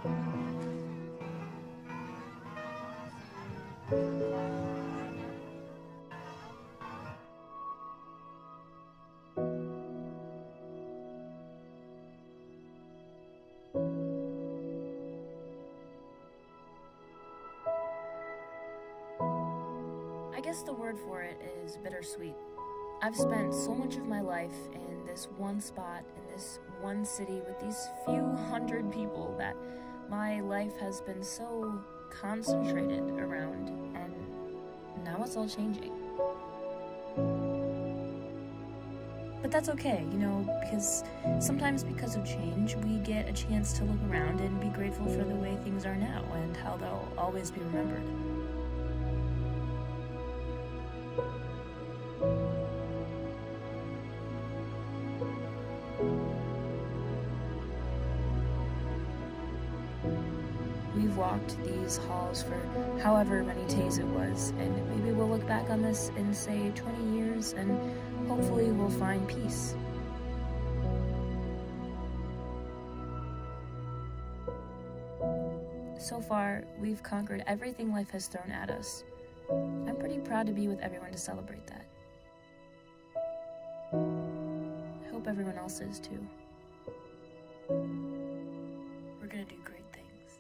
I guess the word for it is bittersweet. I've spent so much of my life in this one spot, in this one city with these few hundred people that my life has been so concentrated around, and now it's all changing. But that's okay, because sometimes because of change, we get a chance to look around and be grateful for the way things are now and how they'll always be remembered. We've walked these halls for however many days it was, and maybe we'll look back on this in, say, 20 years, and hopefully we'll find peace. So far, we've conquered everything life has thrown at us. I'm pretty proud to be with everyone to celebrate that. I hope everyone else is too. We're gonna do great things.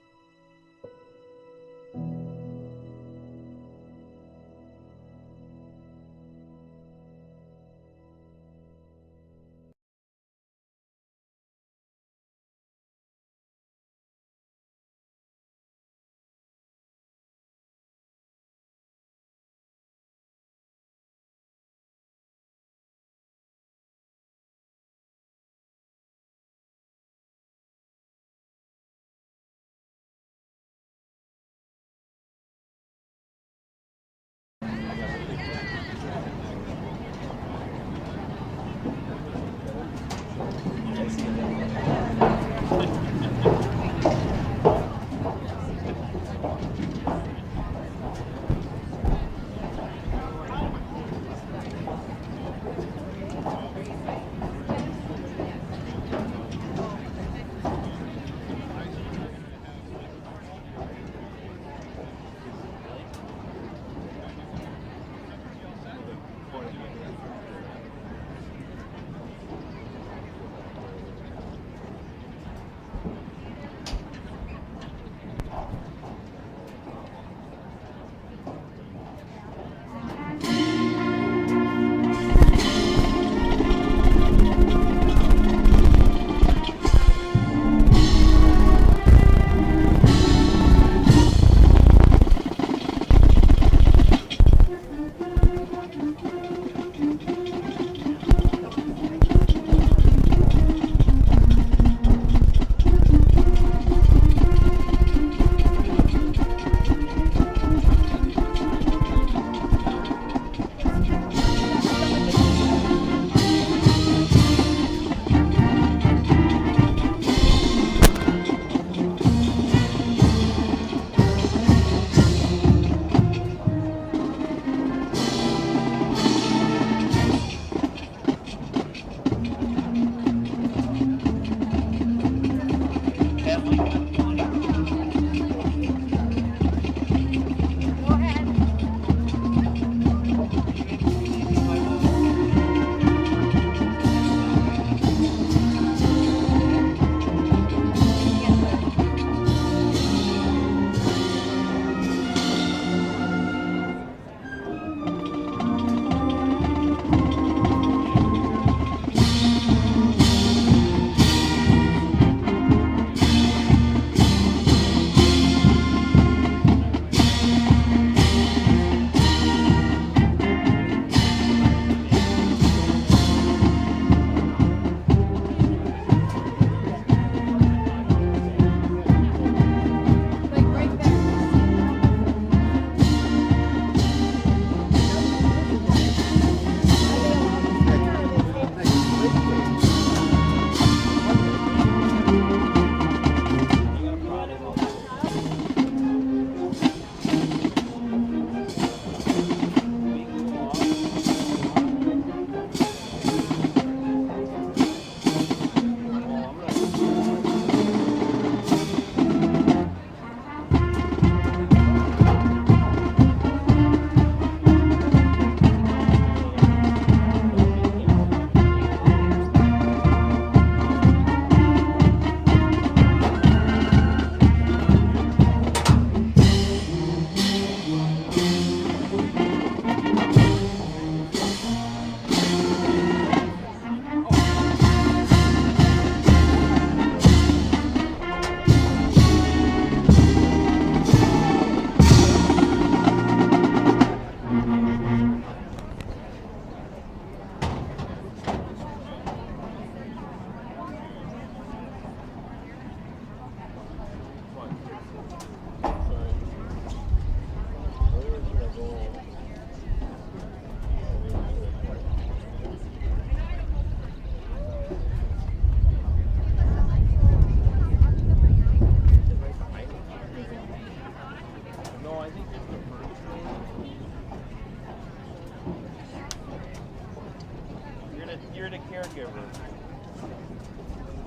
you're the caregiver.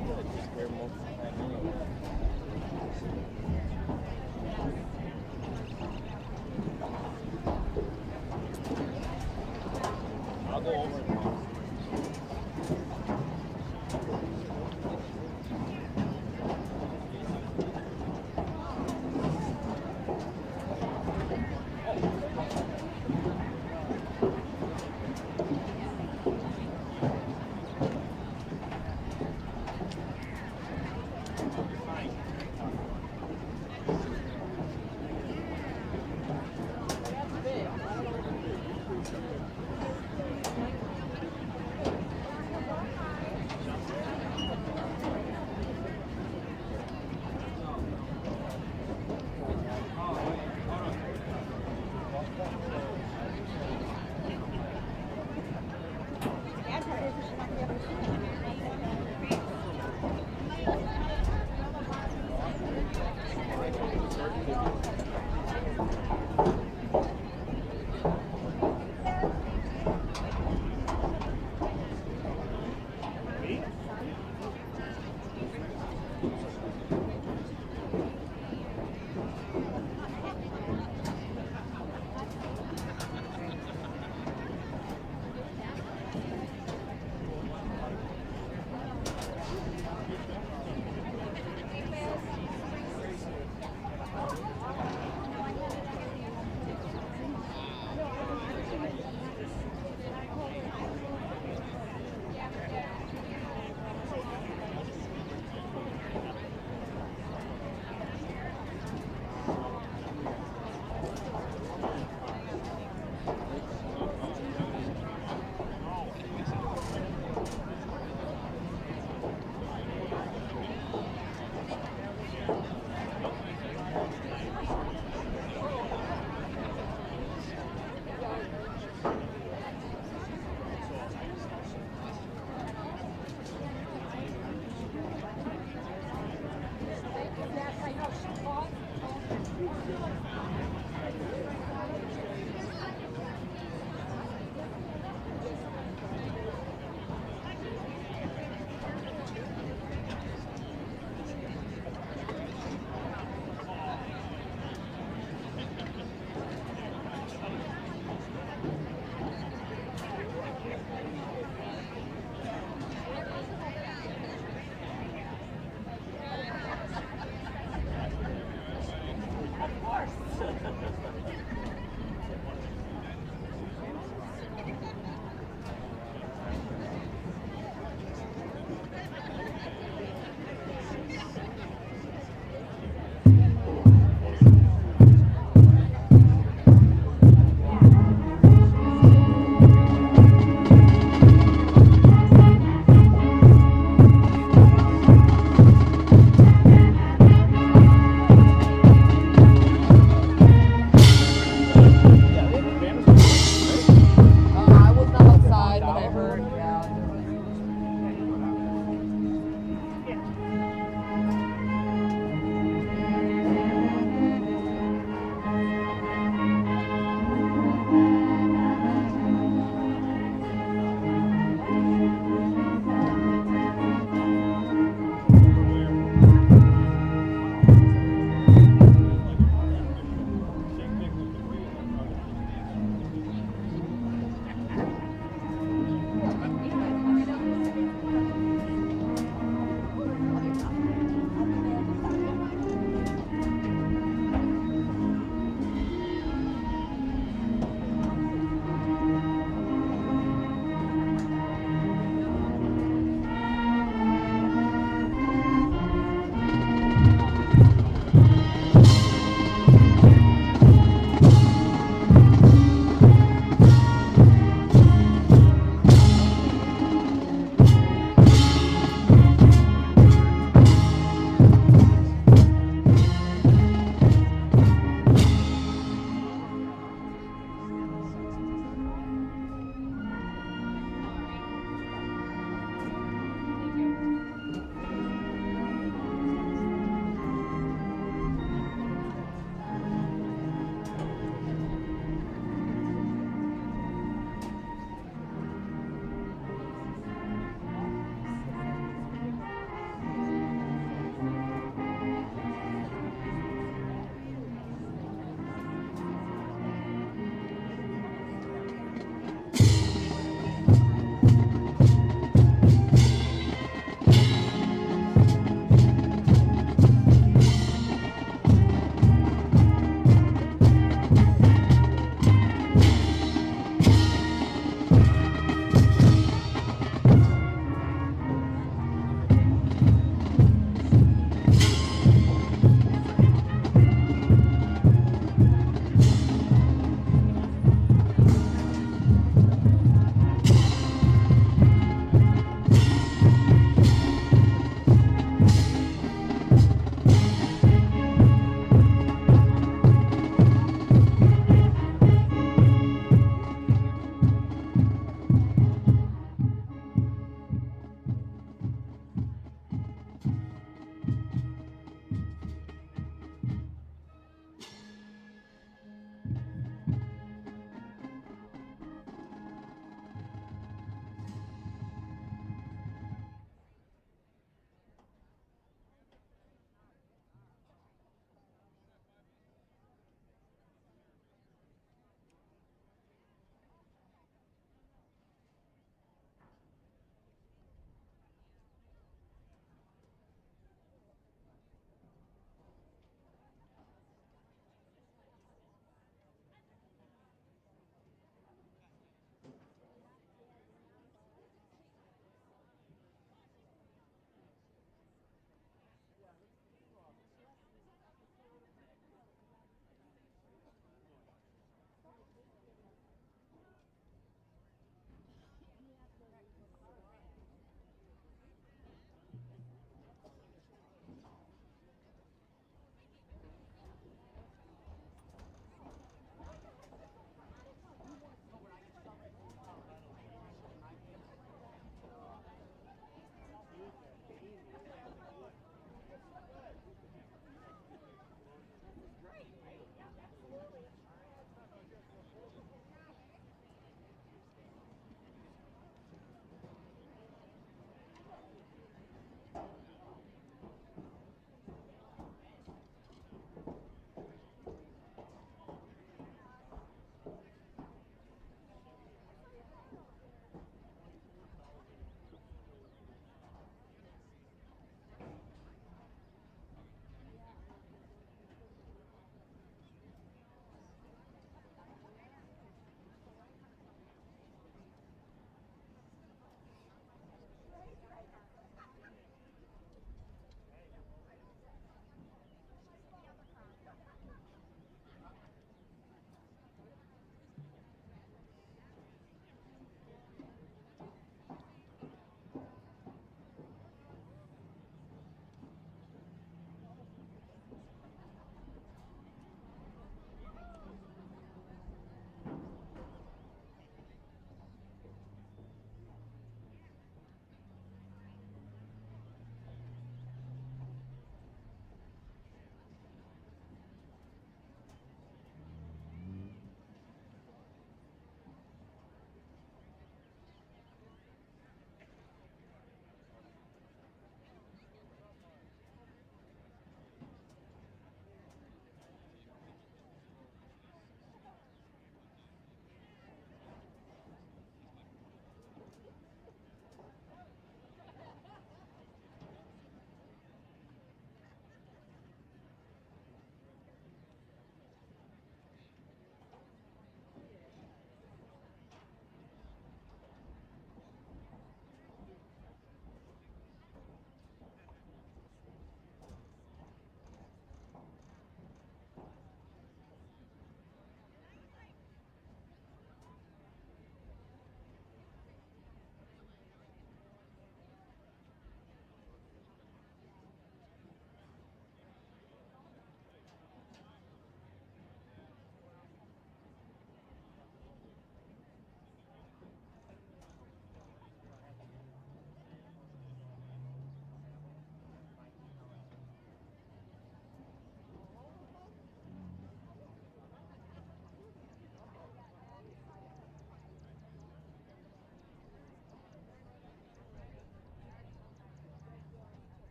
You gotta take care most of the time anyway. I'll go over it.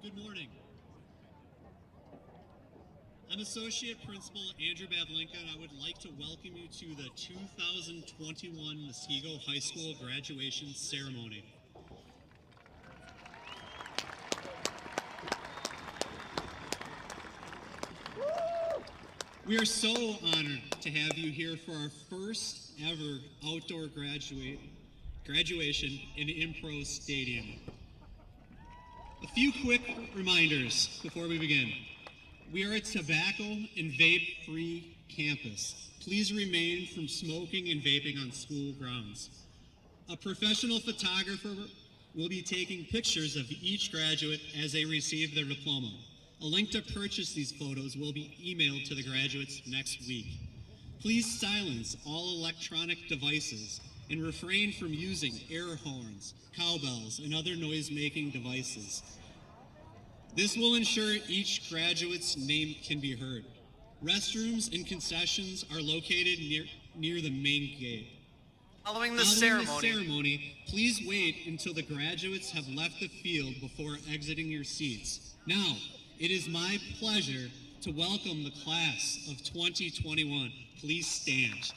Good morning. I'm Associate Principal Andrew Bavlinka, and I would like to welcome you to the 2021 Muskego High School graduation ceremony. We are so honored to have you here for our first ever outdoor graduation in Impro Stadium. A few quick reminders before we begin. We are a tobacco and vape-free campus. Please remain from smoking and vaping on school grounds. A professional photographer will be taking pictures of each graduate as they receive their diploma. A link to purchase these photos will be emailed to the graduates next week. Please silence all electronic devices and refrain from using air horns, cowbells, and other noise-making devices. This will ensure each graduate's name can be heard. Restrooms and concessions are located near the main gate. Following the ceremony, please wait until the graduates have left the field before exiting your seats. Now, it is my pleasure to welcome the class of 2021. Please stand.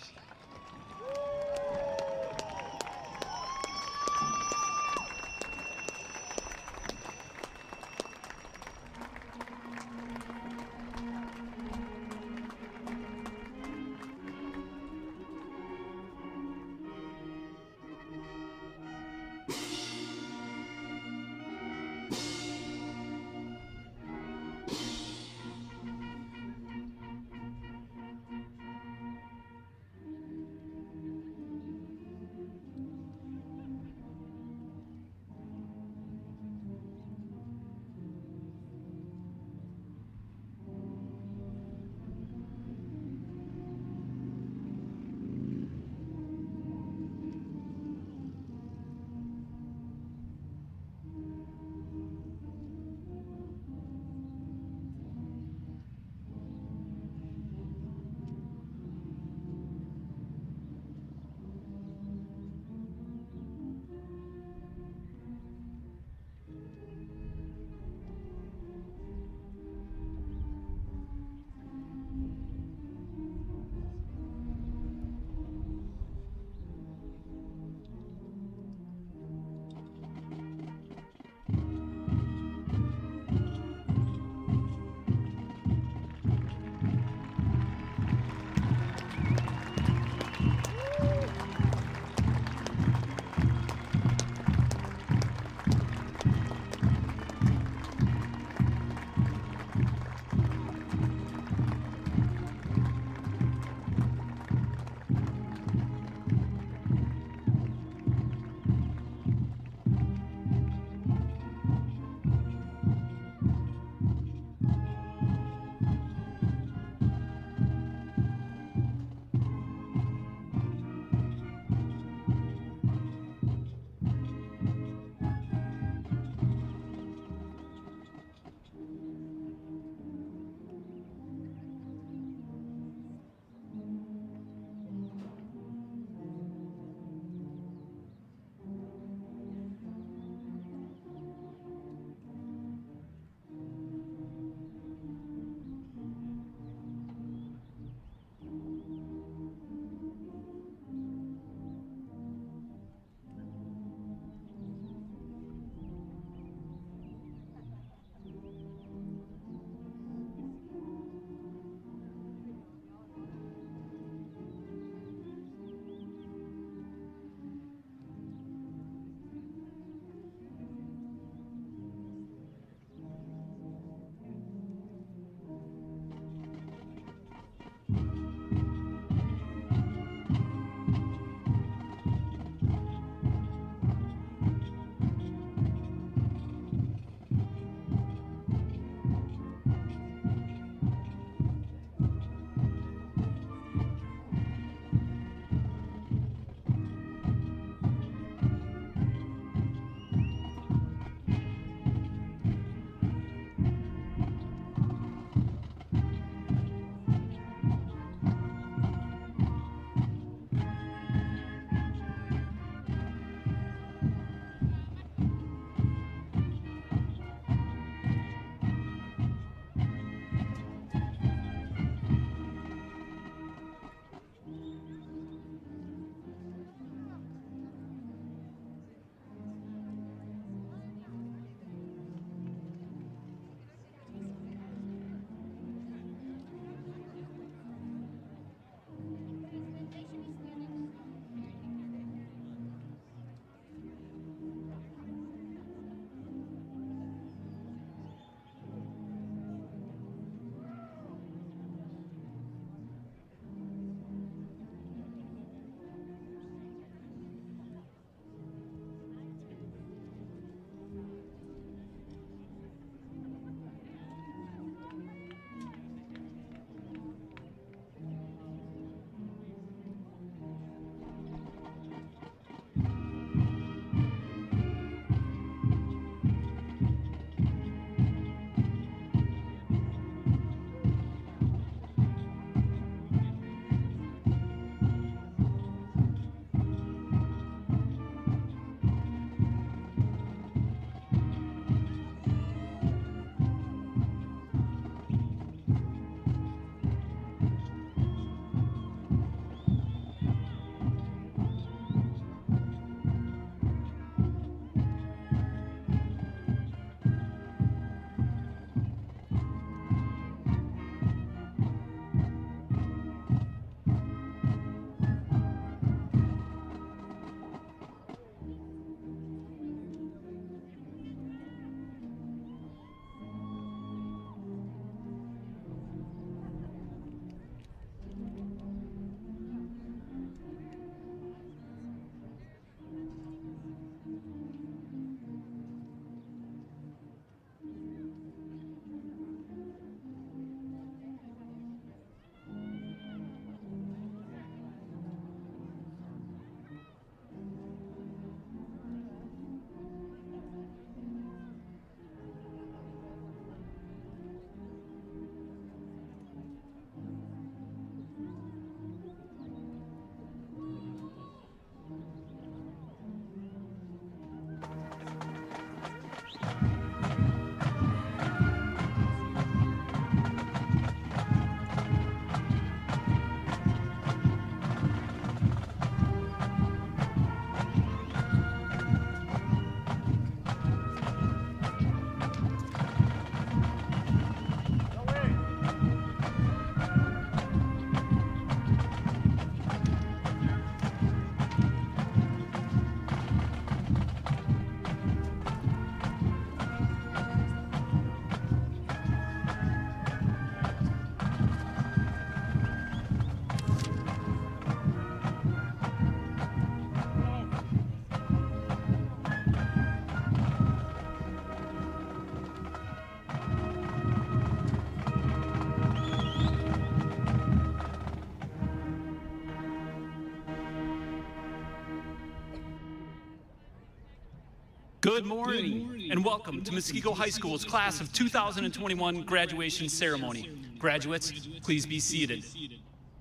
Good morning, and welcome to Muskego High School's class of 2021 graduation ceremony. Graduates, please be seated.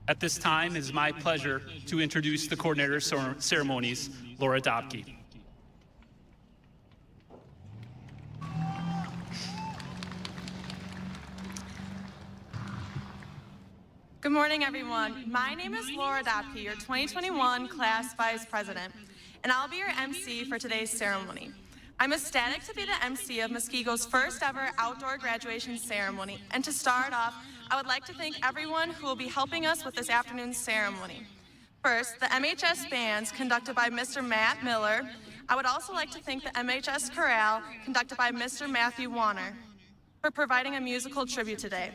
At this time, it is my pleasure to introduce the coordinator of ceremonies, Laura Dobke. Good morning, everyone. My name is Laura Dobke, your 2021 class vice president, and I'll be your MC for today's ceremony. I'm ecstatic to be the MC of Muskego's first ever outdoor graduation ceremony, and to start off, I would like to thank everyone who will be helping us with this afternoon's ceremony. First, the MHS bands conducted by Mr. Matt Miller. I would also like to thank the MHS Chorale conducted by Mr. Matthew Warner for providing a musical tribute today.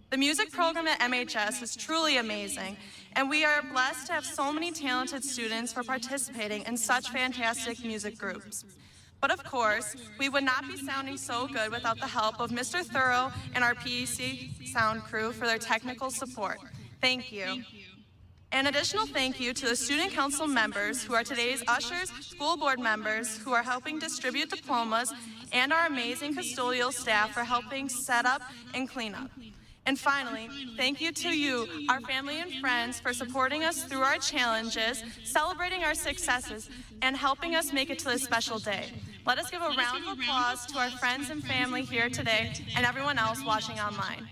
The music program at MHS is truly amazing, and we are blessed to have so many talented students for participating in such fantastic music groups. But of course, we would not be sounding so good without the help of Mr. Thorough and our PEC sound crew for their technical support. Thank you. An additional thank you to the student council members who are today's ushers, school board members who are helping distribute diplomas, and our amazing custodial staff for helping set up and clean up. And finally, thank you to you, our family and friends, for supporting us through our challenges, celebrating our successes, and helping us make it to this special day. Let us give a round of applause to our friends and family here today and everyone else watching online.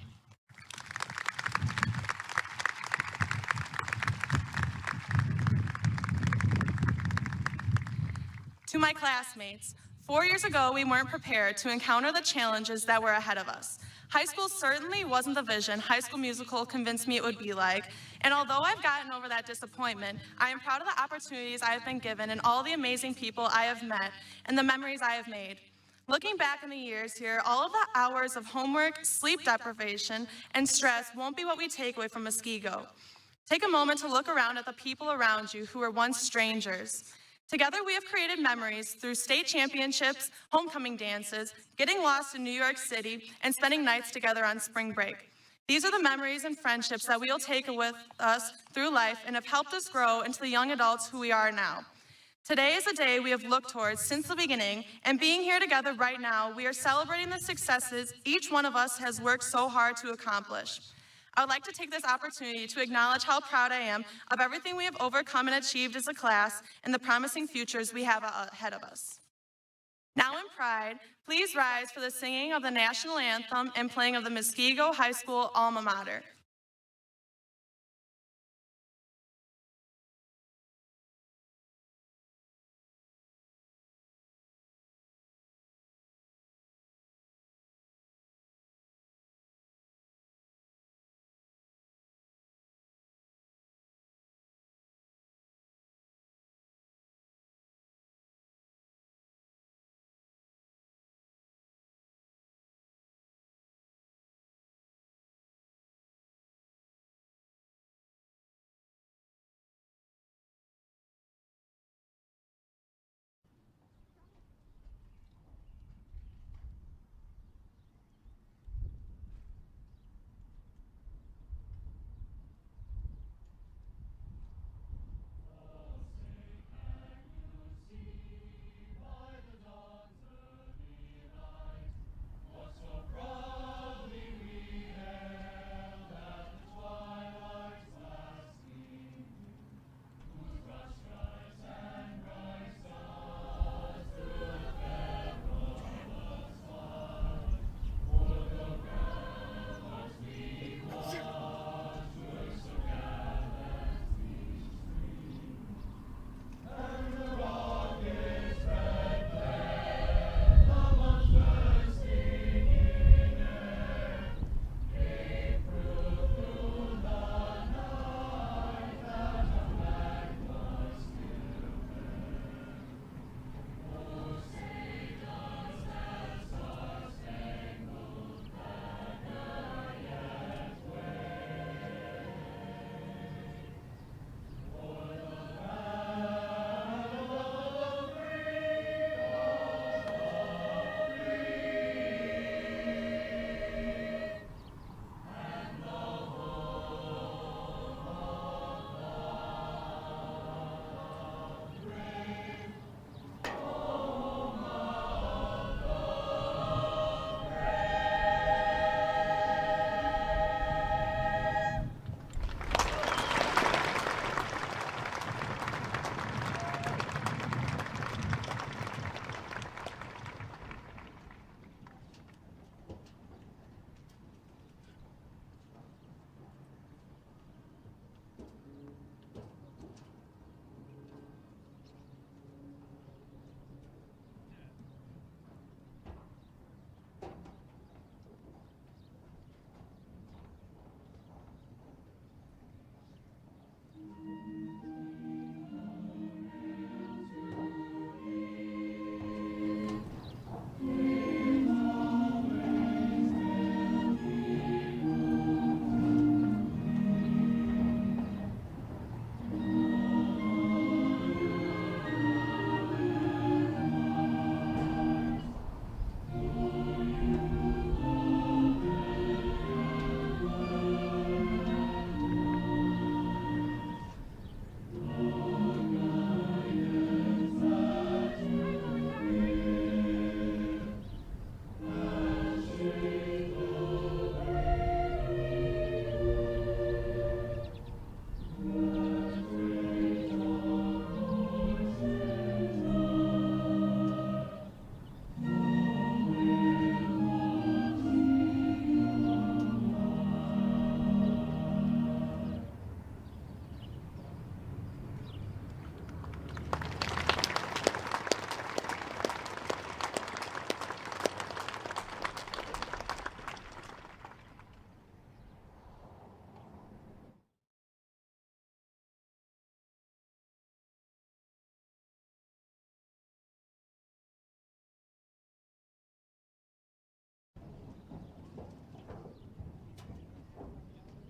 To my classmates, 4 years ago, we weren't prepared to encounter the challenges that were ahead of us. High school certainly wasn't the vision High School Musical convinced me it would be like, and although I've gotten over that disappointment, I am proud of the opportunities I have been given and all the amazing people I have met and the memories I have made. Looking back in the years here, all of the hours of homework, sleep deprivation, and stress won't be what we take away from Muskego. Take a moment to look around at the people around you who were once strangers. Together, we have created memories through state championships, homecoming dances, getting lost in New York City, and spending nights together on spring break. These are the memories and friendships that we'll take with us through life and have helped us grow into the young adults who we are now. Today is a day we have looked towards since the beginning, and being here together right now, we are celebrating the successes each one of us has worked so hard to accomplish. I would like to take this opportunity to acknowledge how proud I am of everything we have overcome and achieved as a class and the promising futures we have ahead of us. Now in pride, please rise for the singing of the national anthem and playing of the Muskego High School alma mater.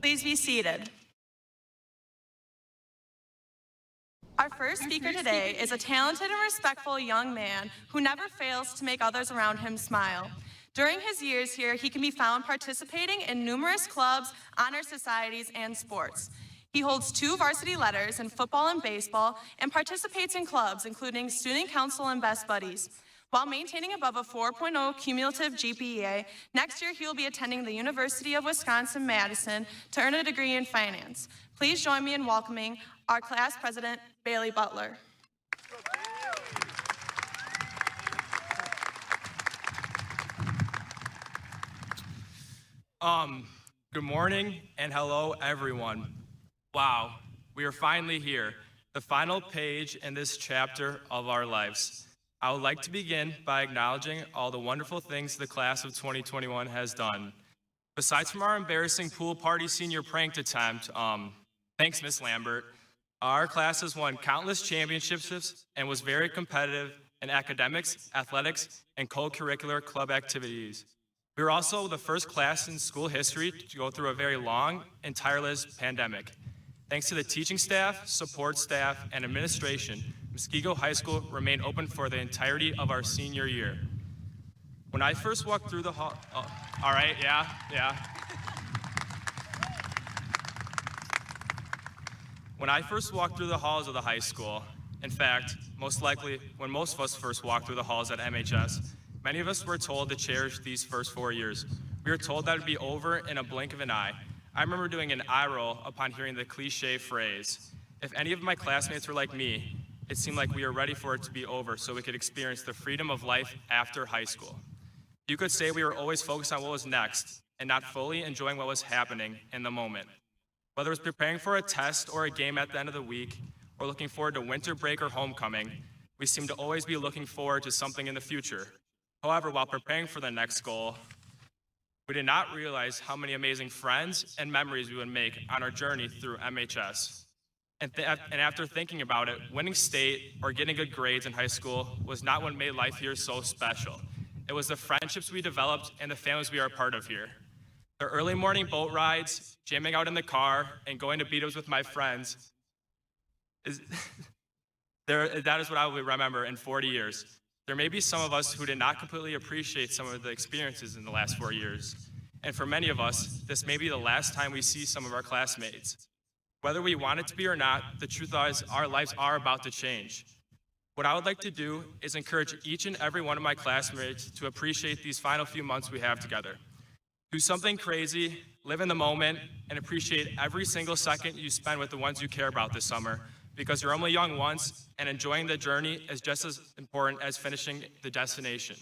Please be seated. Our first speaker today is a talented and respectful young man who never fails to make others around him smile. During his years here, he can be found participating in numerous clubs, honor societies, and sports. He holds 2 varsity letters in football and baseball and participates in clubs including Student Council and Best Buddies. While maintaining above a 4.0 cumulative GPA, next year he will be attending the University of Wisconsin-Madison to earn a degree in finance. Please join me in welcoming our class president, Bailey Butler. Good morning and hello everyone. Wow, we are finally here, the final page in this chapter of our lives. I would like to begin by acknowledging all the wonderful things the class of 2021 has done. Besides from our embarrassing pool party senior prank attempt, thanks Miss Lambert, our class has won countless championships and was very competitive in academics, athletics, and co-curricular club activities. We were also the first class in school history to go through a very long and tireless pandemic. Thanks to the teaching staff, support staff, and administration, Muskego High School remained open for the entirety of our senior year. When I first walked through the hall, all right, yeah. When I first walked through the halls of the high school, in fact, most likely when most of us first walked through the halls at MHS, many of us were told to cherish these first 4 years. We were told that it would be over in a blink of an eye. I remember doing an eye roll upon hearing the cliche phrase. If any of my classmates were like me, it seemed like we were ready for it to be over so we could experience the freedom of life after high school. You could say we were always focused on what was next and not fully enjoying what was happening in the moment. Whether it was preparing for a test or a game at the end of the week, or looking forward to winter break or homecoming, we seemed to always be looking forward to something in the future. However, while preparing for the next goal, we did not realize how many amazing friends and memories we would make on our journey through MHS. And after thinking about it, winning state or getting good grades in high school was not what made life here so special. It was the friendships we developed and the families we are a part of here. The early morning boat rides, jamming out in the car, and going to beat-ups with my friends, that is what I will remember in 40 years. There may be some of us who did not completely appreciate some of the experiences in the last 4 years. And for many of us, this may be the last time we see some of our classmates. Whether we want it to be or not, the truth is our lives are about to change. What I would like to do is encourage each and every one of my classmates to appreciate these final few months we have together. Do something crazy, live in the moment, and appreciate every single second you spend with the ones you care about this summer, because you're only young once, and enjoying the journey is just as important as finishing the destination.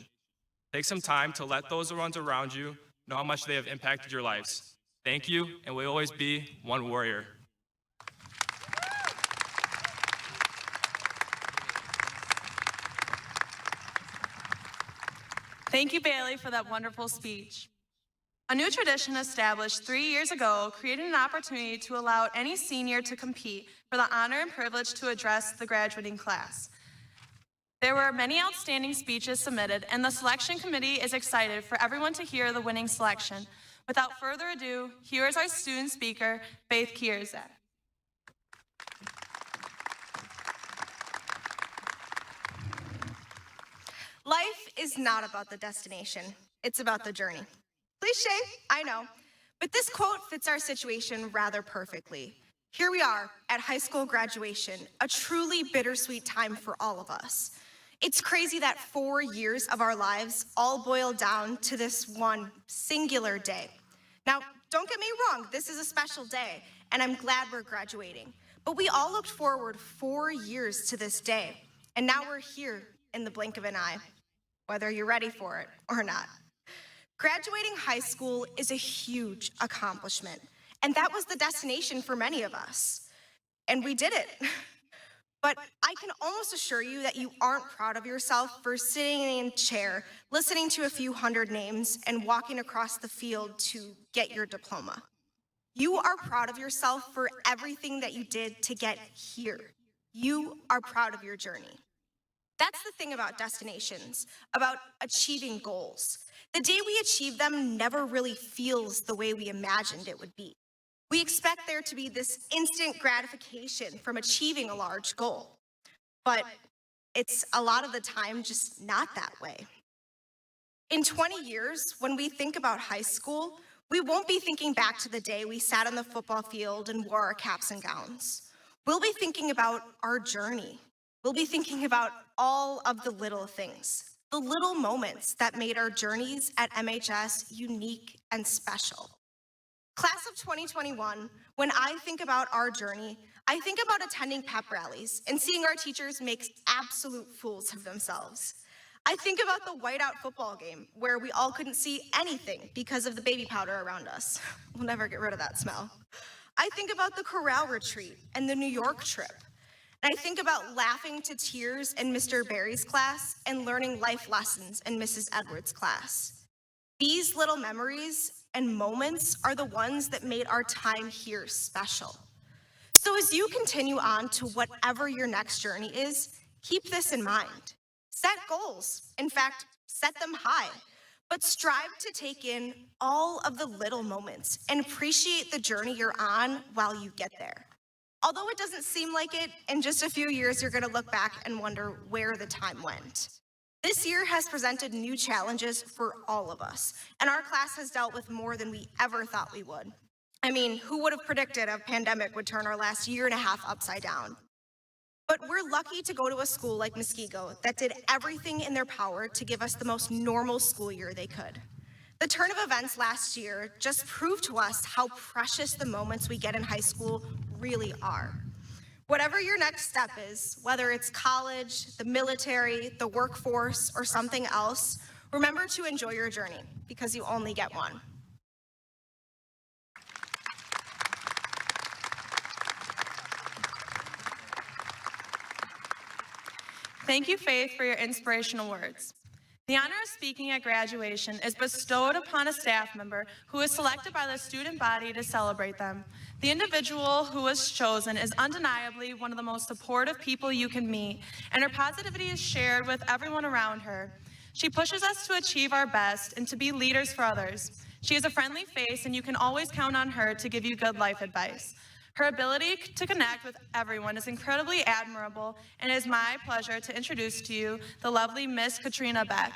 Take some time to let those ones around you know how much they have impacted your lives. Thank you, and we'll always be one warrior. Thank you, Bailey, for that wonderful speech. A new tradition established 3 years ago created an opportunity to allow any senior to compete for the honor and privilege to address the graduating class. There were many outstanding speeches submitted, and the selection committee is excited for everyone to hear the winning selection. Without further ado, here is our student speaker, Faith Kierzak. Life is not about the destination, it's about the journey. Cliché, I know, but this quote fits our situation rather perfectly. Here we are at high school graduation, a truly bittersweet time for all of us. It's crazy that 4 years of our lives all boil down to this one singular day. Now, don't get me wrong, this is a special day, and I'm glad we're graduating. But we all looked forward 4 years to this day, and now we're here in the blink of an eye, whether you're ready for it or not. Graduating high school is a huge accomplishment, and that was the destination for many of us. And we did it. But I can almost assure you that you aren't proud of yourself for sitting in a chair, listening to a few hundred names, and walking across the field to get your diploma. You are proud of yourself for everything that you did to get here. You are proud of your journey. That's the thing about destinations, about achieving goals. The day we achieve them never really feels the way we imagined it would be. We expect there to be this instant gratification from achieving a large goal, but it's a lot of the time just not that way. In 20 years, when we think about high school, we won't be thinking back to the day we sat on the football field and wore our caps and gowns. We'll be thinking about our journey. We'll be thinking about all of the little things, the little moments that made our journeys at MHS unique and special. Class of 2021, when I think about our journey, I think about attending pep rallies and seeing our teachers make absolute fools of themselves. I think about the whiteout football game where we all couldn't see anything because of the baby powder around us. We'll never get rid of that smell. I think about the corral retreat and the New York trip. And I think about laughing to tears in Mr. Barry's class and learning life lessons in Mrs. Edwards' class. These little memories and moments are the ones that made our time here special. So as you continue on to whatever your next journey is, keep this in mind. Set goals. In fact, set them high, but strive to take in all of the little moments and appreciate the journey you're on while you get there. Although it doesn't seem like it, in just a few years, you're going to look back and wonder where the time went. This year has presented new challenges for all of us, and our class has dealt with more than we ever thought we would. I mean, who would have predicted a pandemic would turn our last year and a half upside down? But we're lucky to go to a school like Muskego that did everything in their power to give us the most normal school year they could. The turn of events last year just proved to us how precious the moments we get in high school really are. Whatever your next step is, whether it's college, the military, the workforce, or something else, remember to enjoy your journey because you only get one. Thank you, Faith, for your inspirational words. The honor of speaking at graduation is bestowed upon a staff member who is selected by the student body to celebrate them. The individual who was chosen is undeniably one of the most supportive people you can meet, and her positivity is shared with everyone around her. She pushes us to achieve our best and to be leaders for others. She is a friendly face, and you can always count on her to give you good life advice. Her ability to connect with everyone is incredibly admirable, and it is my pleasure to introduce to you the lovely Miss Katrina Beck.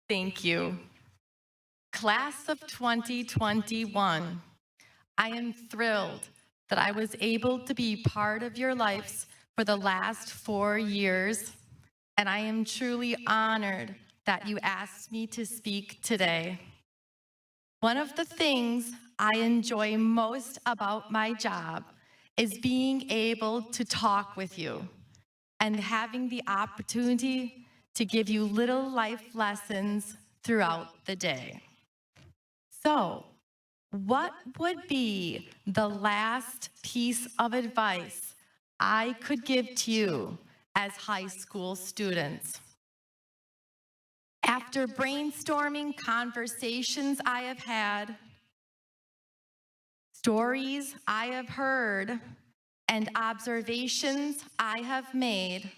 Thank you. Class of 2021, I am thrilled that I was able to be part of your lives for the last 4 years, and I am truly honored that you asked me to speak today. One of the things I enjoy most about my job is being able to talk with you and having the opportunity to give you little life lessons throughout the day. So, what would be the last piece of advice I could give to you as high school students? After brainstorming conversations I have had, stories I have heard, and observations I have made,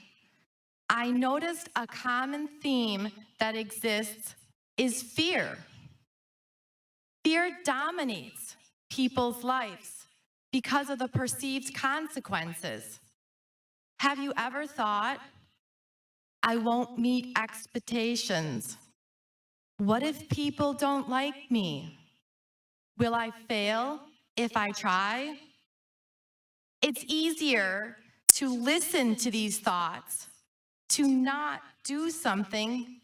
I noticed a common theme that exists is fear. Fear dominates people's lives because of the perceived consequences. Have you ever thought, I won't meet expectations? What if people don't like me? Will I fail if I try? It's easier to listen to these thoughts, to not do something,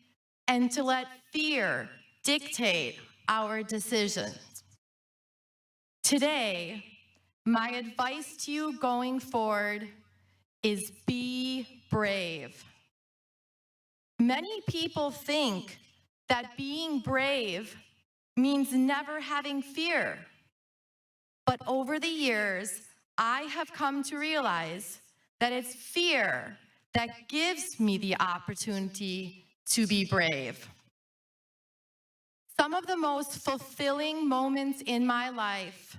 and to let fear dictate our decisions. Today, my advice to you going forward is be brave. Many people think that being brave means never having fear. But over the years, I have come to realize that it's fear that gives me the opportunity to be brave. Some of the most fulfilling moments in my life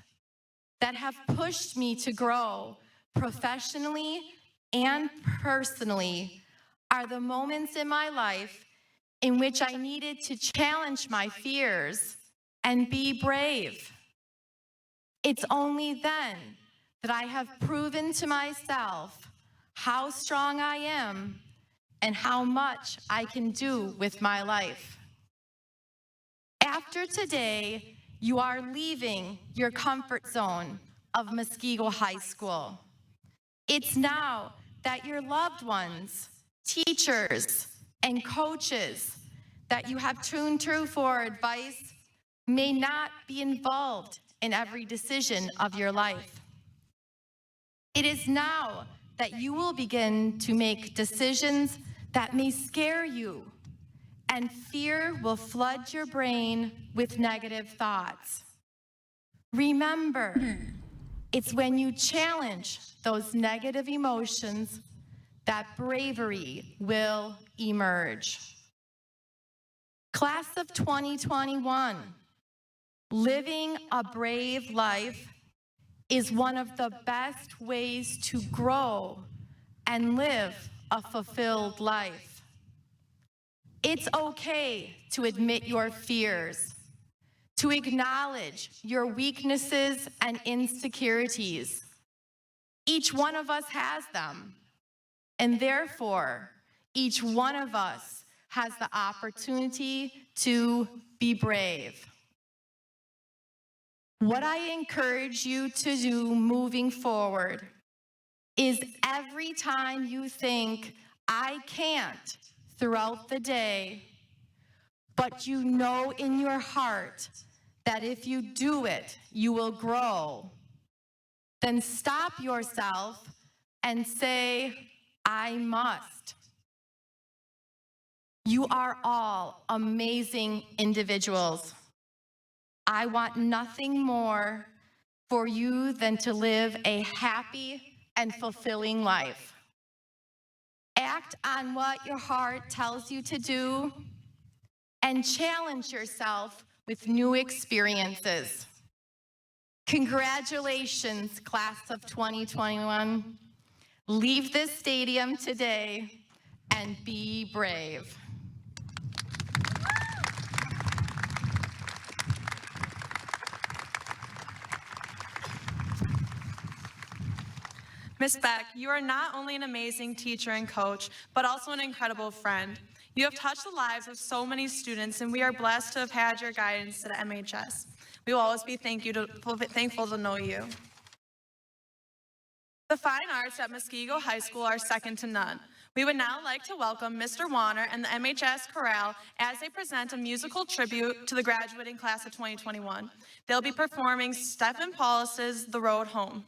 that have pushed me to grow professionally and personally are the moments in my life in which I needed to challenge my fears and be brave. It's only then that I have proven to myself how strong I am and how much I can do with my life. After today, you are leaving your comfort zone of Muskego High School. It's now that your loved ones, teachers, and coaches that you have turned to for advice may not be involved in every decision of your life. It is now that you will begin to make decisions that may scare you, and fear will flood your brain with negative thoughts. Remember, it's when you challenge those negative emotions that bravery will emerge. Class of 2021, living a brave life is one of the best ways to grow and live a fulfilled life. It's okay to admit your fears, to acknowledge your weaknesses and insecurities. Each one of us has them, and therefore, each one of us has the opportunity to be brave. What I encourage you to do moving forward is every time you think, I can't, throughout the day, but you know in your heart that if you do it, you will grow, then stop yourself and say, I must. You are all amazing individuals. I want nothing more for you than to live a happy and fulfilling life. Act on what your heart tells you to do and challenge yourself with new experiences. Congratulations, class of 2021. Leave this stadium today and be brave. Ms. Beck, you are not only an amazing teacher and coach, but also an incredible friend. You have touched the lives of so many students, and we are blessed to have had your guidance to the MHS. We will always be thankful to know you. The fine arts at Muskego High School are second to none. We would now like to welcome Mr. Warner and the MHS Chorale as they present a musical tribute to the graduating class of 2021. They'll be performing Stephen Paulus's The Road Home.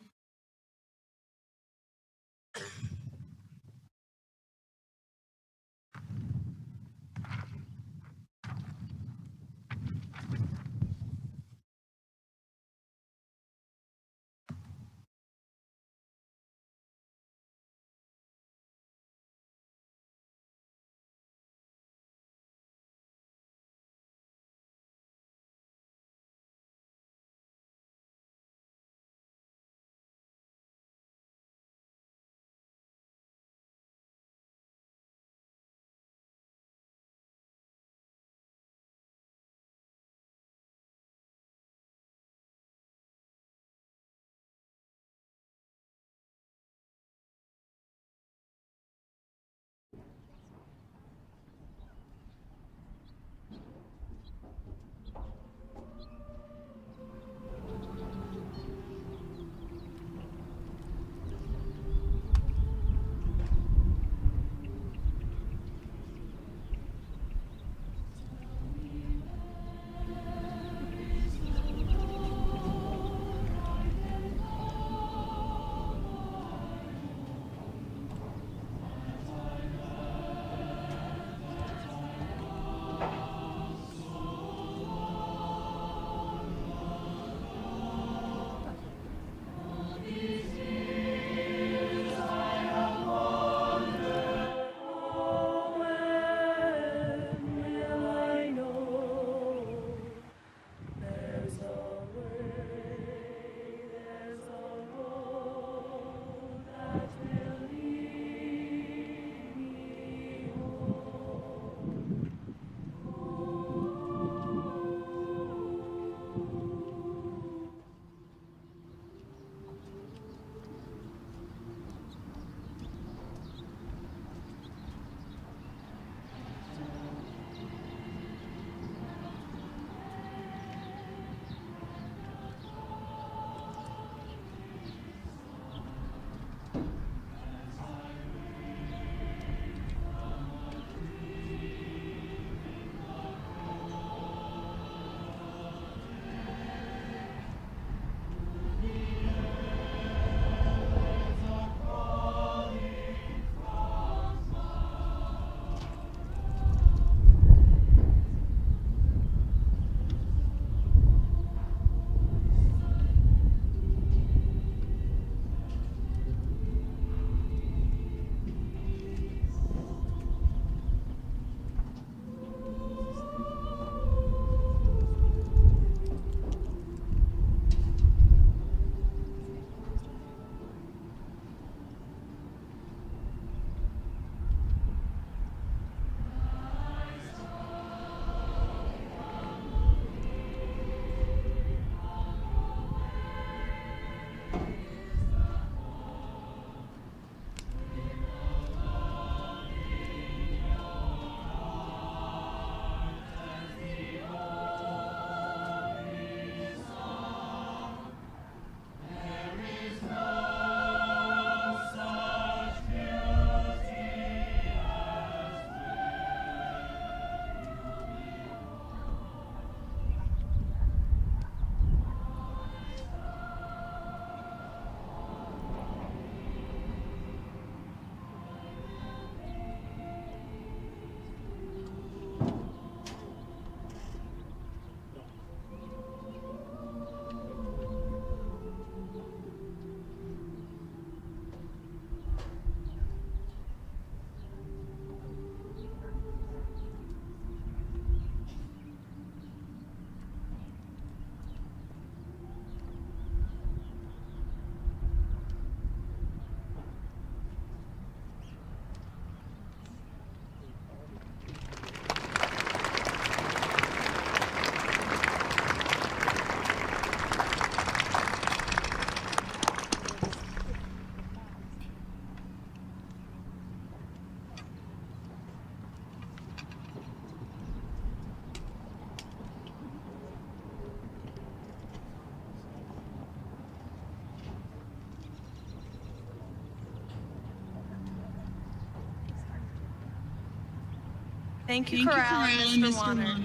Thank you, Corral and Mr. Warner.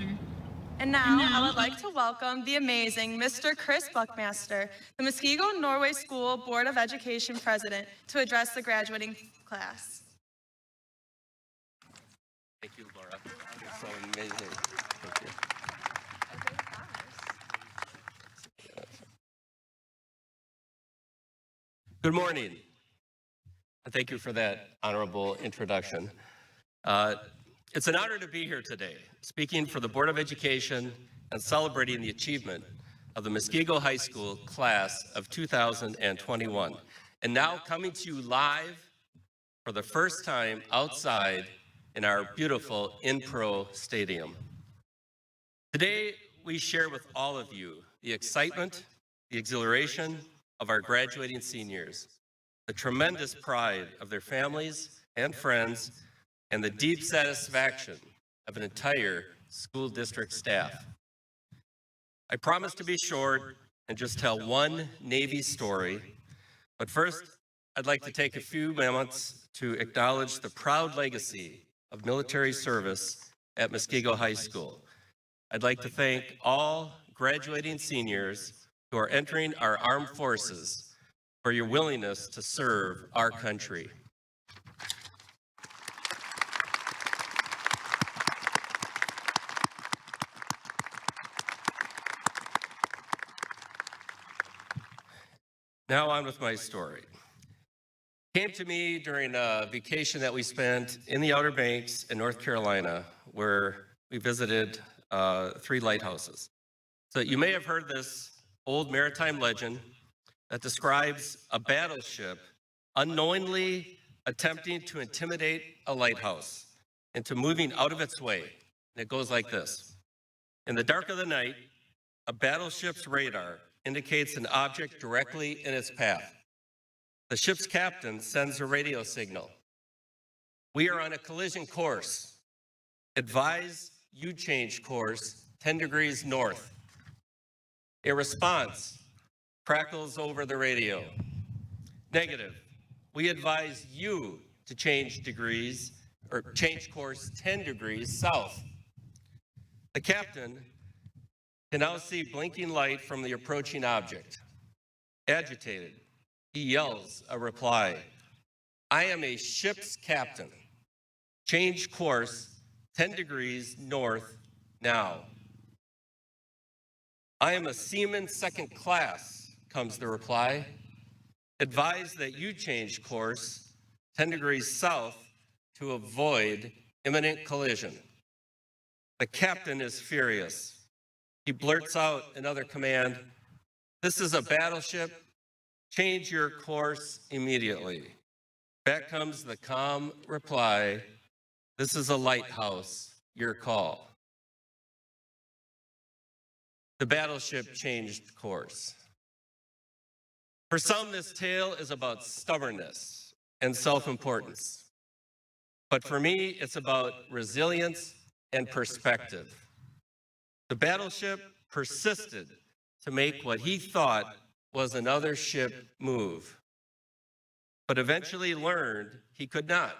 And now I would like to welcome the amazing Mr. Chris Buckmaster, the Muskego Norway School Board of Education President, to address the graduating class. Thank you, Laura. It's so amazing. Thank you. Good morning. Thank you for that honorable introduction. It's an honor to be here today, speaking for the Board of Education and celebrating the achievement of the Muskego High School class of 2021. And now coming to you live for the first time outside in our beautiful InPro Stadium. Today, we share with all of you the excitement, the exhilaration of our graduating seniors, the tremendous pride of their families and friends, and the deep satisfaction of an entire school district staff. I promise to be short and just tell one Navy story, but first, I'd like to take a few moments to acknowledge the proud legacy of military service at Muskego High School. I'd like to thank all graduating seniors who are entering our armed forces for your willingness to serve our country. Now on with my story. Came to me during a vacation that we spent in the Outer Banks in North Carolina, where we visited 3 lighthouses. So you may have heard this old maritime legend that describes a battleship unknowingly attempting to intimidate a lighthouse into moving out of its way. And it goes like this. In the dark of the night, a battleship's radar indicates an object directly in its path. The ship's captain sends a radio signal. We are on a collision course. Advise you change course 10 degrees north. A response crackles over the radio. Negative. We advise you to change course 10 degrees south. The captain can now see blinking light from the approaching object. Agitated, he yells a reply. I am a ship's captain. Change course 10 degrees north now. I am a seaman second class, comes the reply. Advise that you change course 10 degrees south to avoid imminent collision. The captain is furious. He blurts out another command. This is a battleship. Change your course immediately. Back comes the calm reply. This is a lighthouse. Your call. The battleship changed course. For some, this tale is about stubbornness and self-importance. But for me, it's about resilience and perspective. The battleship persisted to make what he thought was another ship move, but eventually learned he could not.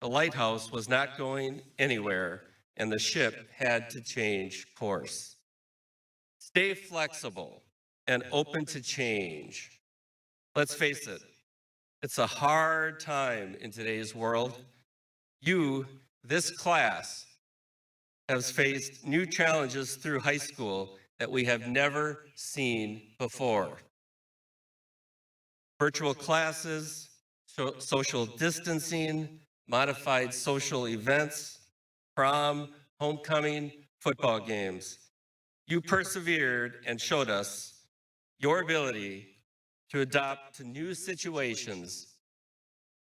The lighthouse was not going anywhere, and the ship had to change course. Stay flexible and open to change. Let's face it, it's a hard time in today's world. You, this class, has faced new challenges through high school that we have never seen before. Virtual classes, social distancing, modified social events, prom, homecoming, football games. You persevered and showed us your ability to adapt to new situations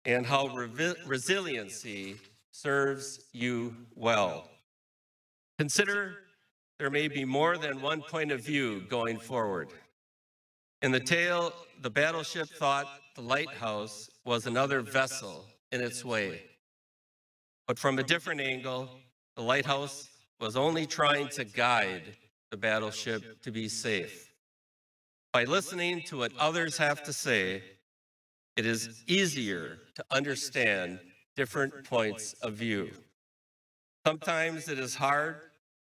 and how resiliency serves you well. Consider there may be more than one point of view going forward. In the tale, the battleship thought the lighthouse was another vessel in its way. But from a different angle, the lighthouse was only trying to guide the battleship to be safe. By listening to what others have to say, it is easier to understand different points of view. Sometimes it is hard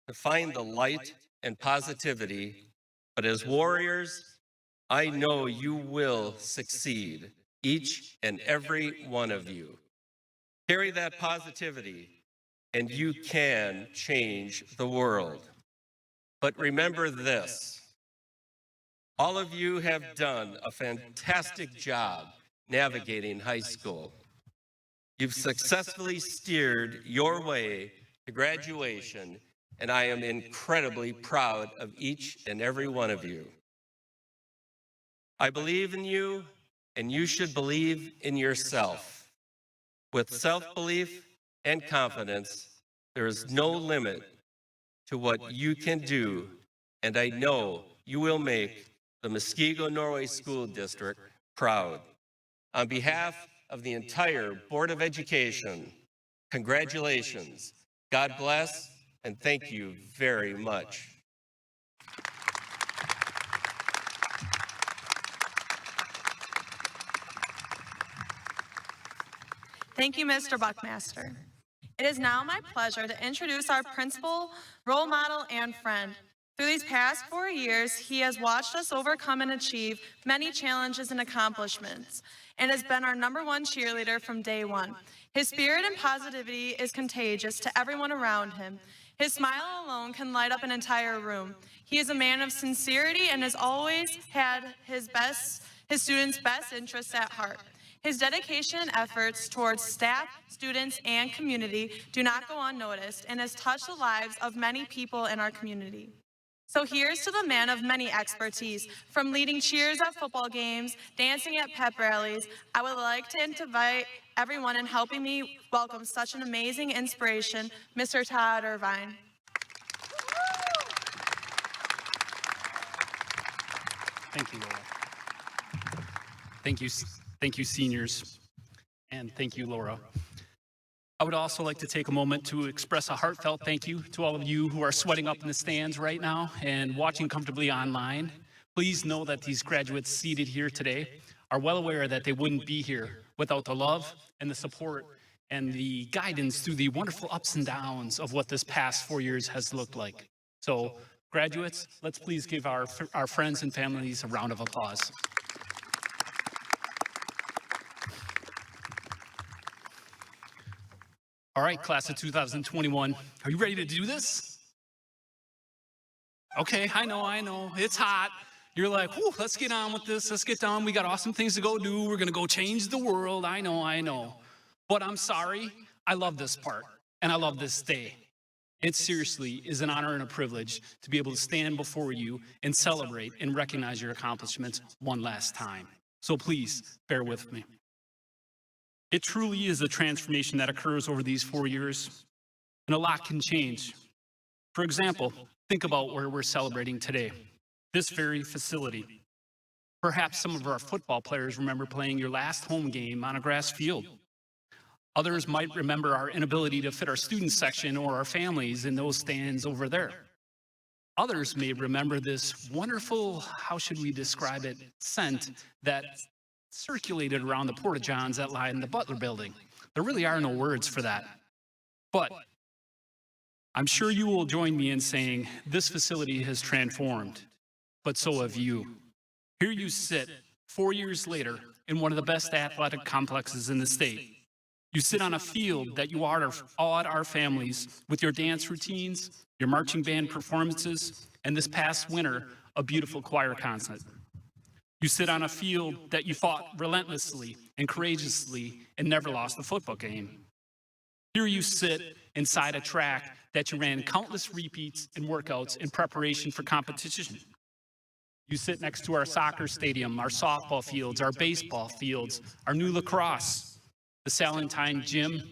to find the light and positivity, but as warriors, I know you will succeed, each and every one of you. Carry that positivity, and you can change the world. But remember this, all of you have done a fantastic job navigating high school. You've successfully steered your way to graduation, and I am incredibly proud of each and every one of you. I believe in you, and you should believe in yourself. With self-belief and confidence, there is no limit to what you can do, and I know you will make the Muskego Norway School District proud. On behalf of the entire Board of Education, congratulations, God bless, and thank you very much. Thank you, Mr. Buckmaster. It is now my pleasure to introduce our principal, role model, and friend. Through these past 4 years, he has watched us overcome and achieve many challenges and accomplishments, and has been our #1 cheerleader from day one. His spirit and positivity is contagious to everyone around him. His smile alone can light up an entire room. He is a man of sincerity and has always had his students' best interests at heart. His dedication and efforts towards staff, students, and community do not go unnoticed and has touched the lives of many people in our community. So here's to the man of many expertise, from leading cheers at football games, dancing at pep rallies. I would like to invite everyone in helping me welcome such an amazing inspiration, Mr. Todd Irvine. Thank you, Laura. Thank you, seniors, and thank you, Laura. I would also like to take a moment to express a heartfelt thank you to all of you who are sweating up in the stands right now and watching comfortably online. Please know that these graduates seated here today are well aware that they wouldn't be here without the love and the support and the guidance through the wonderful ups and downs of what this past 4 years has looked like. So, graduates, let's please give our friends and families a round of applause. All right, class of 2021, are you ready to do this? Okay, I know, it's hot. You're like, whew, let's get on with this, let's get done. We got awesome things to go do. We're gonna go change the world, I know. But I'm sorry, I love this part, and I love this day. It seriously is an honor and a privilege to be able to stand before you and celebrate and recognize your accomplishments one last time. So please, bear with me. It truly is a transformation that occurs over these 4 years, and a lot can change. For example, think about where we're celebrating today, this very facility. Perhaps some of our football players remember playing your last home game on a grass field. Others might remember our inability to fit our student section or our families in those stands over there. Others may remember this wonderful, how should we describe it, scent that circulated around the porta-johns that lie in the Butler building. There really are no words for that. But I'm sure you will join me in saying this facility has transformed, but so have you. Here you sit 4 years later in one of the best athletic complexes in the state. You sit on a field that you awed our families with your dance routines, your marching band performances, and this past winter, a beautiful choir concert. You sit on a field that you fought relentlessly and courageously and never lost a football game. Here you sit inside a track that you ran countless repeats and workouts in preparation for competition. You sit next to our soccer stadium, our softball fields, our baseball fields, our new lacrosse, the Salentine gym,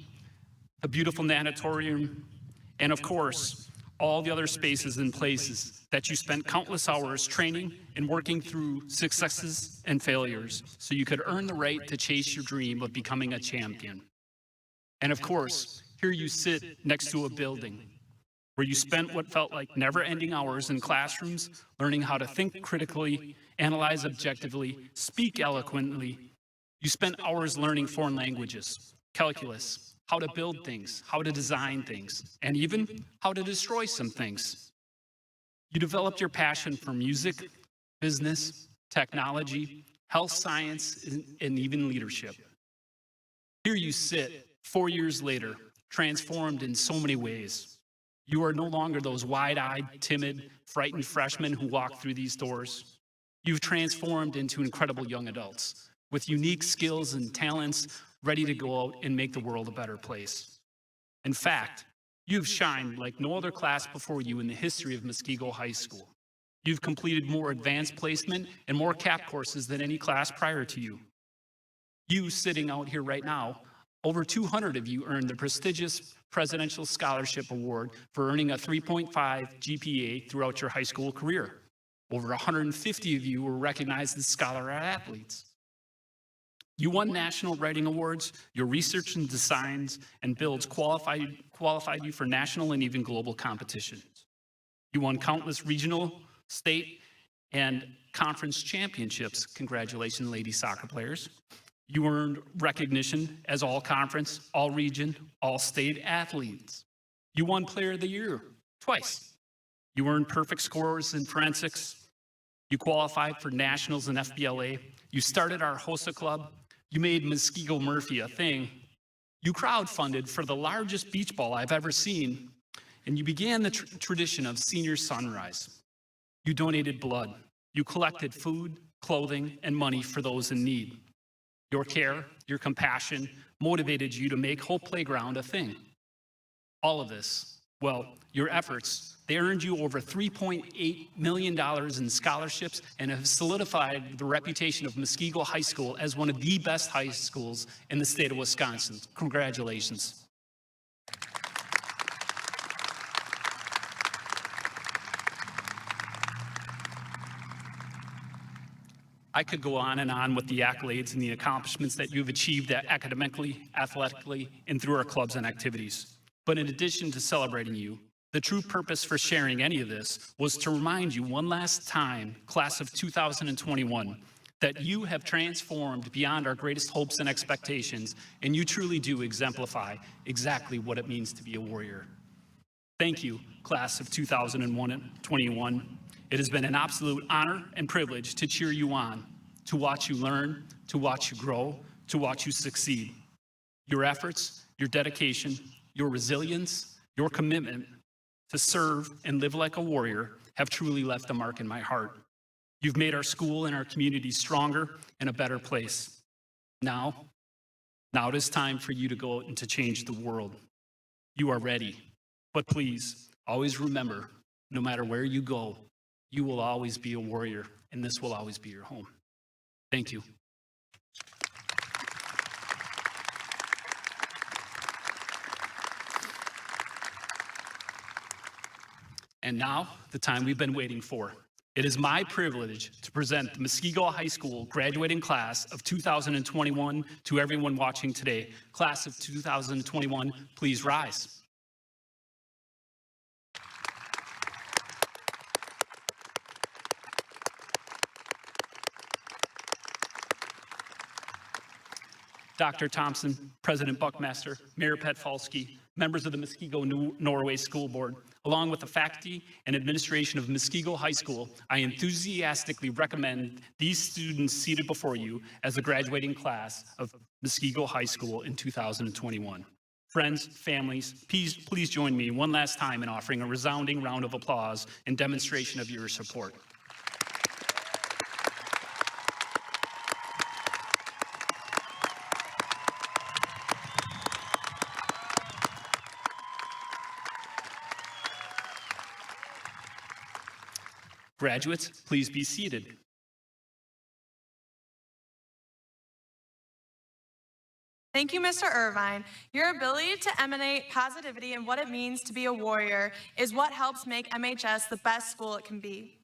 the beautiful natatorium, and of course, all the other spaces and places that you spent countless hours training and working through successes and failures so you could earn the right to chase your dream of becoming a champion. And of course, here you sit next to a building where you spent what felt like never-ending hours in classrooms learning how to think critically, analyze objectively, speak eloquently. You spent hours learning foreign languages, calculus, how to build things, how to design things, and even how to destroy some things. You developed your passion for music, business, technology, health science, and even leadership. Here you sit, 4 years later, transformed in so many ways. You are no longer those wide-eyed, timid, frightened freshmen who walk through these doors. You've transformed into incredible young adults with unique skills and talents ready to go out and make the world a better place. In fact, you've shined like no other class before you in the history of Muskego High School. You've completed more advanced placement and more CAP courses than any class prior to you. You sitting out here right now, over 200 of you earned the prestigious Presidential Scholarship Award for earning a 3.5 GPA throughout your high school career. Over 150 of you were recognized as scholar athletes. You won national writing awards. Your research and designs and builds qualified you for national and even global competitions. You won countless regional, state, and conference championships. Congratulations, lady soccer players. You earned recognition as all conference, all region, all state athletes. You won Player of the Year twice. You earned perfect scores in forensics. You qualified for nationals and FBLA. You started our HOSA club. You made Muskego Murphy a thing. You crowdfunded for the largest beach ball I've ever seen. And you began the tradition of Senior Sunrise. You donated blood. You collected food, clothing, and money for those in need. Your care, your compassion motivated you to make Hope Playground a thing. All of this, well, your efforts, they earned you over $3.8 million in scholarships and have solidified the reputation of Muskego High School as one of the best high schools in the state of Wisconsin. Congratulations. I could go on and on with the accolades and the accomplishments that you've achieved academically, athletically, and through our clubs and activities. But in addition to celebrating you, the true purpose for sharing any of this was to remind you one last time, class of 2021, that you have transformed beyond our greatest hopes and expectations, and you truly do exemplify exactly what it means to be a warrior. Thank you, class of 2021. It has been an absolute honor and privilege to cheer you on, to watch you learn, to watch you grow, to watch you succeed. Your efforts, your dedication, your resilience, your commitment to serve and live like a warrior have truly left a mark in my heart. You've made our school and our community stronger and a better place. Now it is time for you to go out and to change the world. You are ready, but please always remember, no matter where you go, you will always be a warrior, and this will always be your home. Thank you. And now, the time we've been waiting for. It is my privilege to present the Muskego High School graduating class of 2021 to everyone watching today. Class of 2021, please rise. Dr. Thompson, President Buckmaster, Mayor Petfalski, members of the Muskego Norway School Board, along with the faculty and administration of Muskego High School, I enthusiastically recommend these students seated before you as the graduating class of Muskego High School in 2021. Friends, families, please join me one last time in offering a resounding round of applause in demonstration of your support. Graduates, please be seated. Thank you, Mr. Irvine. Your ability to emanate positivity and what it means to be a warrior is what helps make MHS the best school it can be.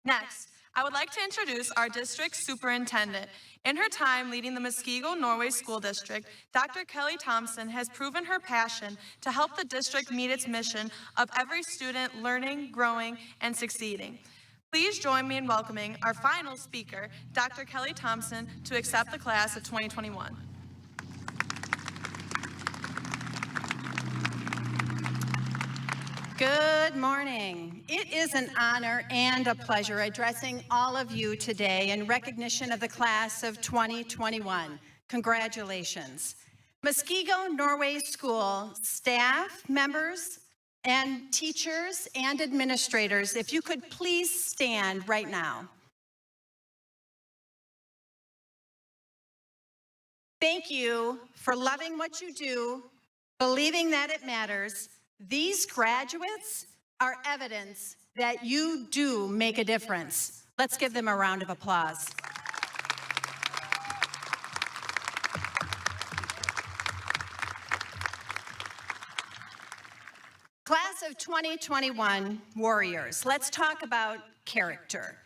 Next, I would like to introduce our district superintendent. In her time leading the Muskego Norway School District, Dr. Kelly Thompson has proven her passion to help the district meet its mission of every student learning, growing, and succeeding. Please join me in welcoming our final speaker, Dr. Kelly Thompson, to accept the class of 2021. Good morning. It is an honor and a pleasure addressing all of you today in recognition of the class of 2021. Congratulations. Muskego Norway School staff members and teachers and administrators, if you could please stand right now. Thank you for loving what you do, believing that it matters. These graduates are evidence that you do make a difference. Let's give them a round of applause. Class of 2021 warriors, let's talk about character.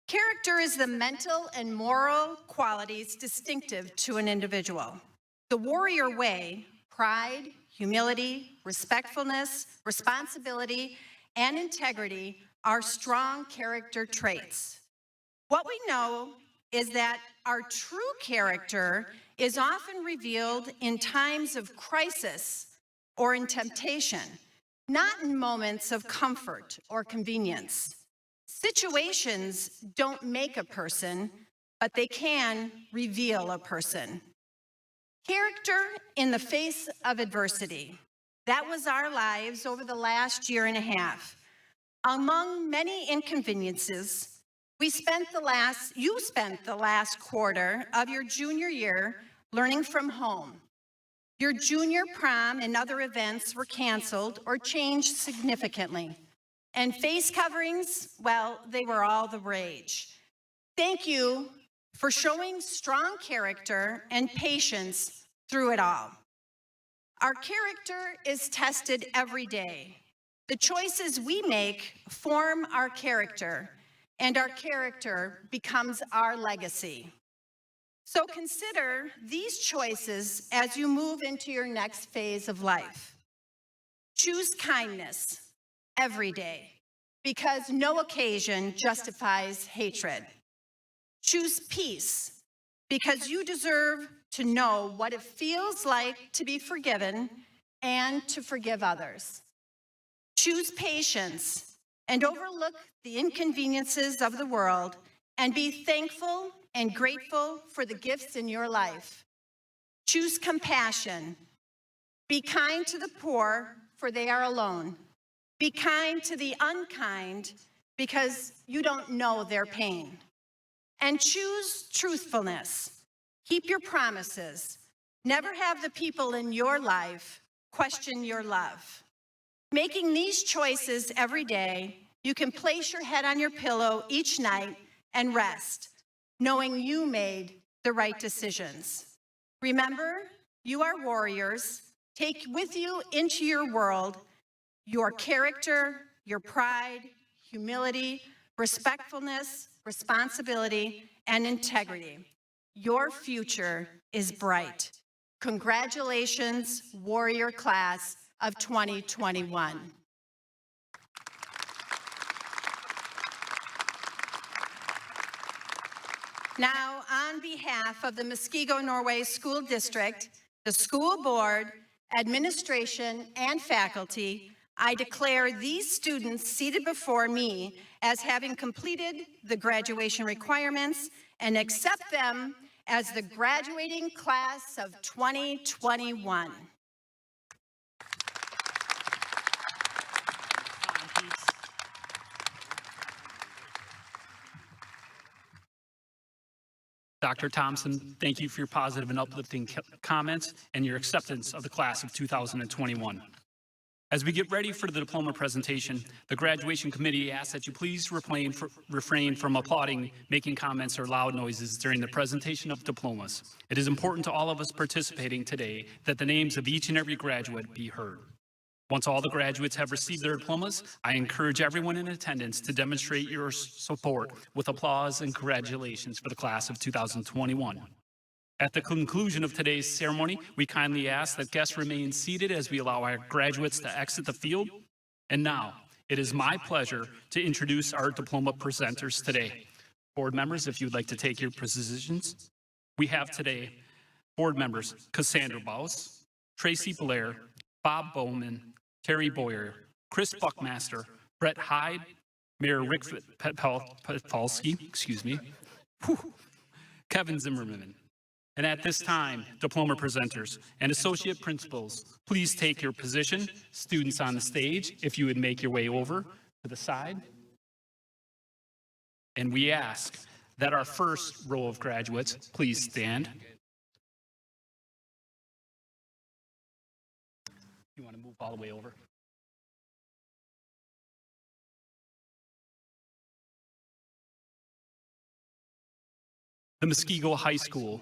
Character is the mental and moral qualities distinctive to an individual. The warrior way, pride, humility, respectfulness, responsibility, and integrity are strong character traits. What we know is that our true character is often revealed in times of crisis or in temptation, not in moments of comfort or convenience. Situations don't make a person, but they can reveal a person. Character in the face of adversity. That was our lives over the last year and a half. Among many inconveniences, you spent the last quarter of your junior year learning from home. Your junior prom and other events were canceled or changed significantly. And face coverings, well, they were all the rage. Thank you for showing strong character and patience through it all. Our character is tested every day. The choices we make form our character, and our character becomes our legacy. So consider these choices as you move into your next phase of life. Choose kindness every day, because no occasion justifies hatred. Choose peace, because you deserve to know what it feels like to be forgiven and to forgive others. Choose patience and overlook the inconveniences of the world and be thankful and grateful for the gifts in your life. Choose compassion. Be kind to the poor, for they are alone. Be kind to the unkind, because you don't know their pain. And choose truthfulness. Keep your promises. Never have the people in your life question your love. Making these choices every day, you can place your head on your pillow each night and rest, knowing you made the right decisions. Remember, you are warriors. Take with you into your world your character, your pride, humility, respectfulness, responsibility, and integrity. Your future is bright. Congratulations, warrior class of 2021. Now, on behalf of the Muskego Norway School District, the school board, administration, and faculty, I declare these students seated before me as having completed the graduation requirements and accept them as the graduating class of 2021. Dr. Thompson, thank you for your positive and uplifting comments and your acceptance of the class of 2021. As we get ready for the diploma presentation, the graduation committee asks that you please refrain from applauding, making comments, or loud noises during the presentation of diplomas. It is important to all of us participating today that the names of each and every graduate be heard. Once all the graduates have received their diplomas, I encourage everyone in attendance to demonstrate your support with applause and congratulations for the class of 2021. At the conclusion of today's ceremony, we kindly ask that guests remain seated as we allow our graduates to exit the field. And now, it is my pleasure to introduce our diploma presenters today. Board members, if you'd like to take your positions. We have today board members Cassandra Baus, Tracy Blair, Bob Bowman, Terry Boyer, Chris Buckmaster, Brett Hyde, Mayor Rick Petpolsky, Kevin Zimmerman. And at this time, diploma presenters and associate principals, please take your position. Students on the stage, if you would make your way over to the side. And we ask that our first row of graduates please stand. You want to move all the way over? The Muskego High School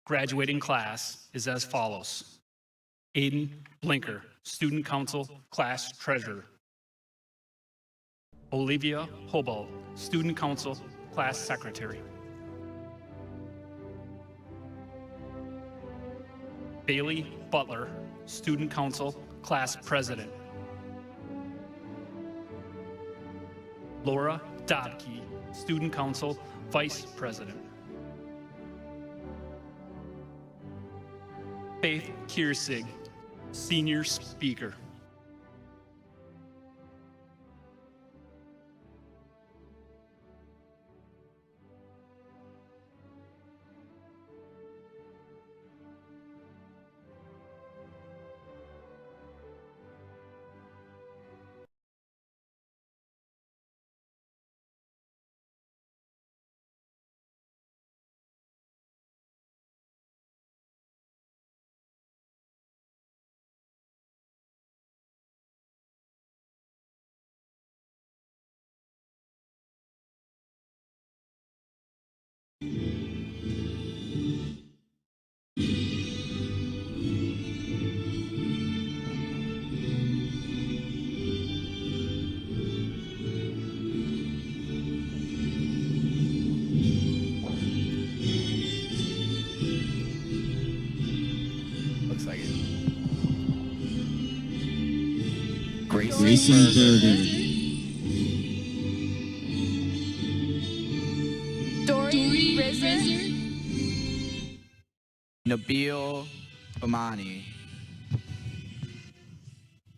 graduating class is as follows. Aiden Blinker, Student Council Class Treasurer. Olivia Hobel, Student Council Class Secretary. Bailey Butler, Student Council Class President. Laura Dobke, Student Council Vice President. Faith Kiersig, Senior Speaker. Looks like it. Grayson Berger. Dory Rizzer. Nabil Bamani.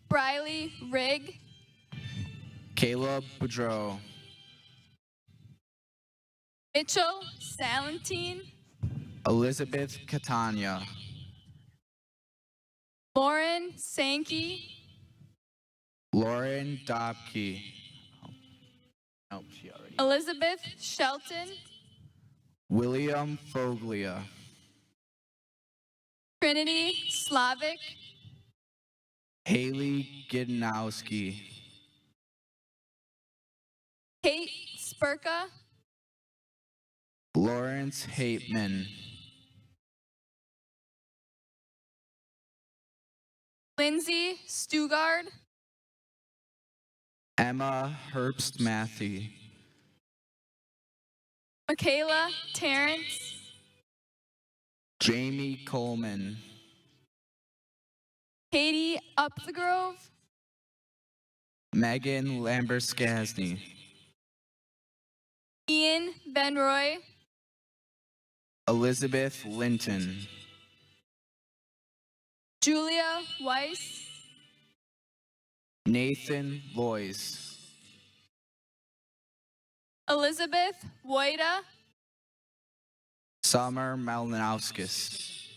Briley Rigg. Caleb Boudreau. Mitchell Salentine. Elizabeth Catania. Lauren Sankey. Lauren Dobke. Oh, she already. Elizabeth Shelton. William Foglia. Trinity Slavic. Haley Gidnowski. Kate Spurka. Lawrence Hateman. Lindsay Stugard. Emma Herbst Matthew. Michaela Terrence. Jamie Coleman. Katie Upthegrove. Megan Lamberskasny. Ian Benroy. Elizabeth Linton. Julia Weiss. Nathan Lois. Elizabeth Wojda. Summer Malinowskis.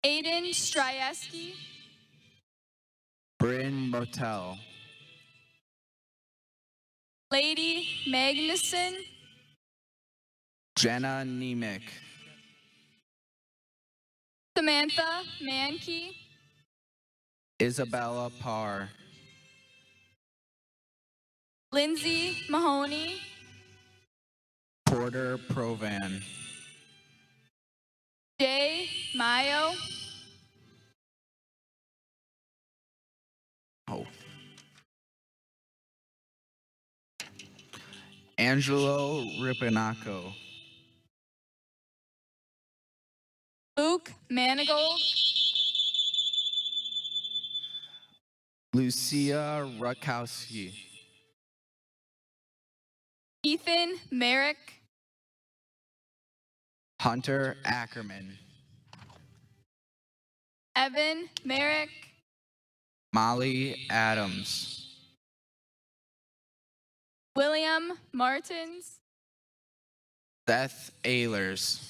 Aiden Stryeski. Bryn Motel. Lady Magnuson. Jenna Nemick. Samantha Mankey. Isabella Parr. Lindsay Mahoney. Porter Provan. Jay Mayo. Oh. Angelo Ripinaco. Luke Manigold. Lucia Rutkowski. Ethan Merrick. Hunter Ackerman. Evan Merrick. Molly Adams. William Martins, Seth Ehlers.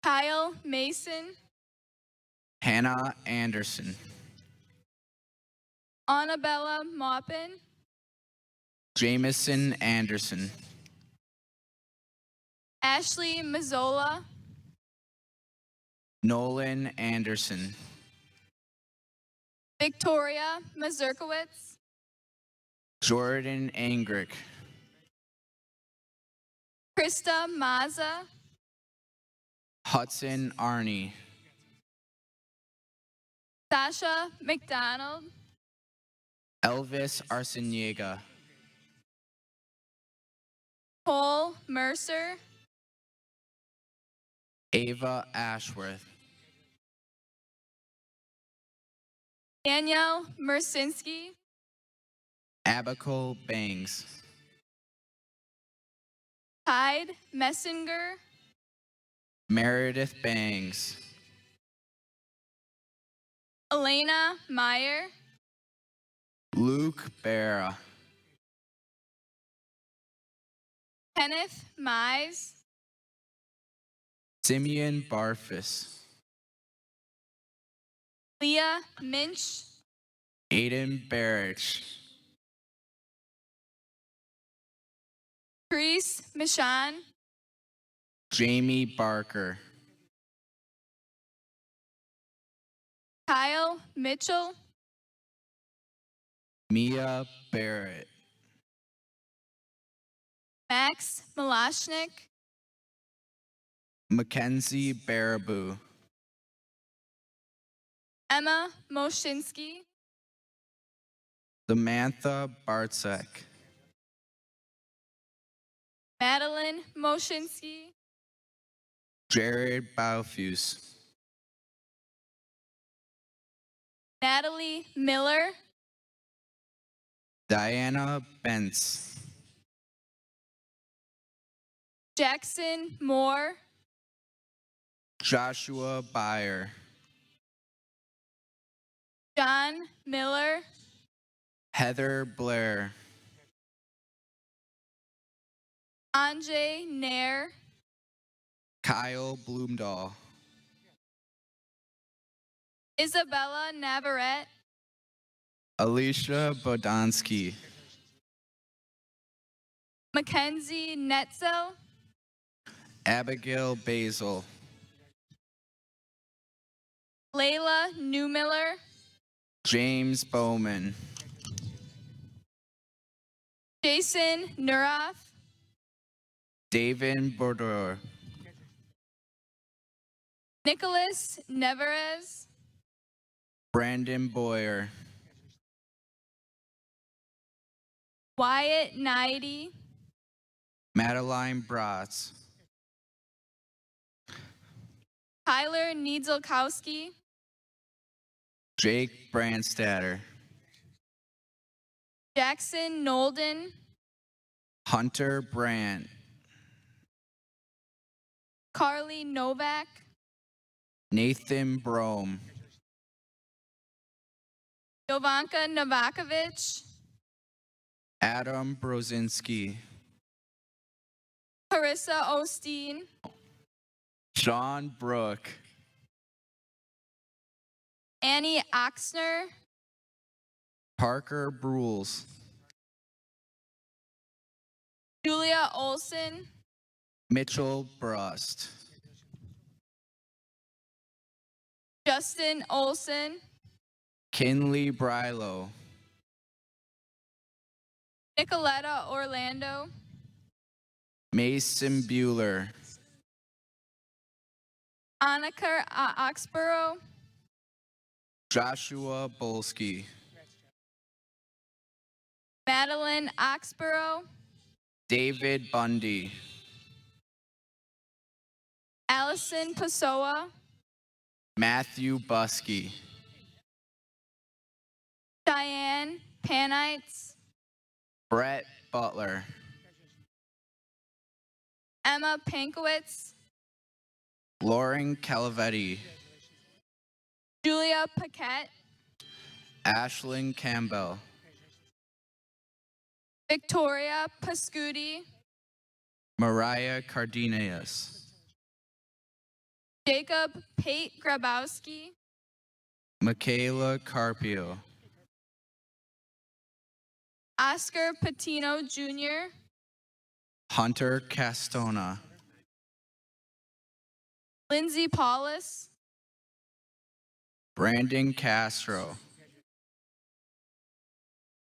Kyle Mason, Hannah Anderson. Annabella Maupin, Jamison Anderson. Ashley Mazzola, Nolan Anderson. Victoria Mazurkowitz, Jordan Angrick. Krista Maza, Hudson Arney. Sasha McDonald, Elvis Arciniega. Cole Mercer, Ava Ashworth. Danielle Mersinski, Abigail Bangs. Hyde Messinger, Meredith Bangs. Elena Meyer, Luke Barra. Kenneth Mize, Simeon Barfus. Leah Minch, Aiden Barrich. Therese Michon, Jamie Barker. Kyle Mitchell, Mia Barrett. Max Malashnik, Mackenzie Baraboo. Emma Moshinsky, Samantha Bartzek. Madeline Moshinsky, Jared Baufus. Natalie Miller, Diana Bentz. Jackson Moore, Joshua Byer. John Miller, Heather Blair. Anjay Nair, Kyle Bloomdahl. Isabella Navarrete, Alicia Bodansky. Mackenzie Netzel, Abigail Basil. Layla Newmiller, James Bowman. Jason Nurath, David Bordeaux. Nicholas Neverez, Brandon Boyer. Wyatt Nidy, Madeline Bratz. Tyler Niedzolkowski, Jake Brandstatter. Jackson Nolden, Hunter Brandt. Carly Novak, Nathan Brome. Jovanka Novakovic, Adam Brozinski. Carissa Osteen, Sean Brook. Annie Oxner, Parker Brules. Julia Olson, Mitchell Brust. Justin Olson, Kinley Brylo. Nicoletta Orlando, Mason Bueller. Annika Oxborough, Joshua Bolsky. Madeline Oxborough, David Bundy. Allison Pessoa, Matthew Buskey. Diane Panites, Brett Butler. Emma Pankowitz, Lauren Calavetti. Julia Paquette, Ashlyn Campbell, Victoria Pascuti, Mariah Cardenas, Jacob Pate Grabowski, Michaela Carpio, Oscar Patino Jr., Hunter Castona, Lindsay Paulus, Brandon Castro,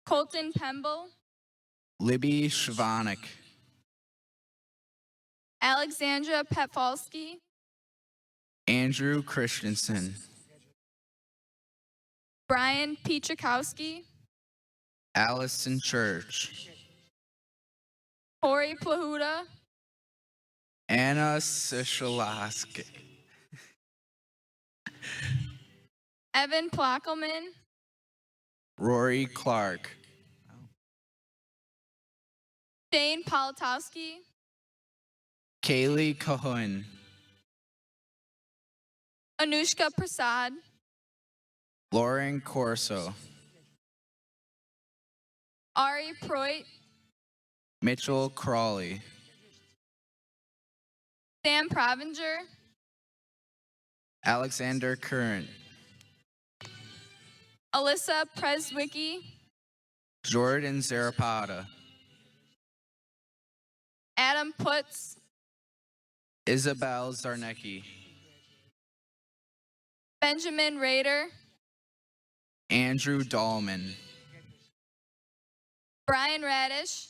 Colton Pemble, Libby Shvanik, Alexandra Petfalski, Andrew Christensen, Brian Pietrzakowski, Allison Church, Corey Plahuta, Anna Sichalaski, Evan Plockelman, Rory Clark, Shane Politowski, Kaylee Cahoon, Anushka Prasad, Lauren Corso, Ari Proit, Mitchell Crawley, Sam Provinger, Alexander Current, Alyssa Preswicki, Jordan Zarapata, Adam Putz, Isabel Zarnecki, Benjamin Rader, Andrew Dahlman, Brian Radish,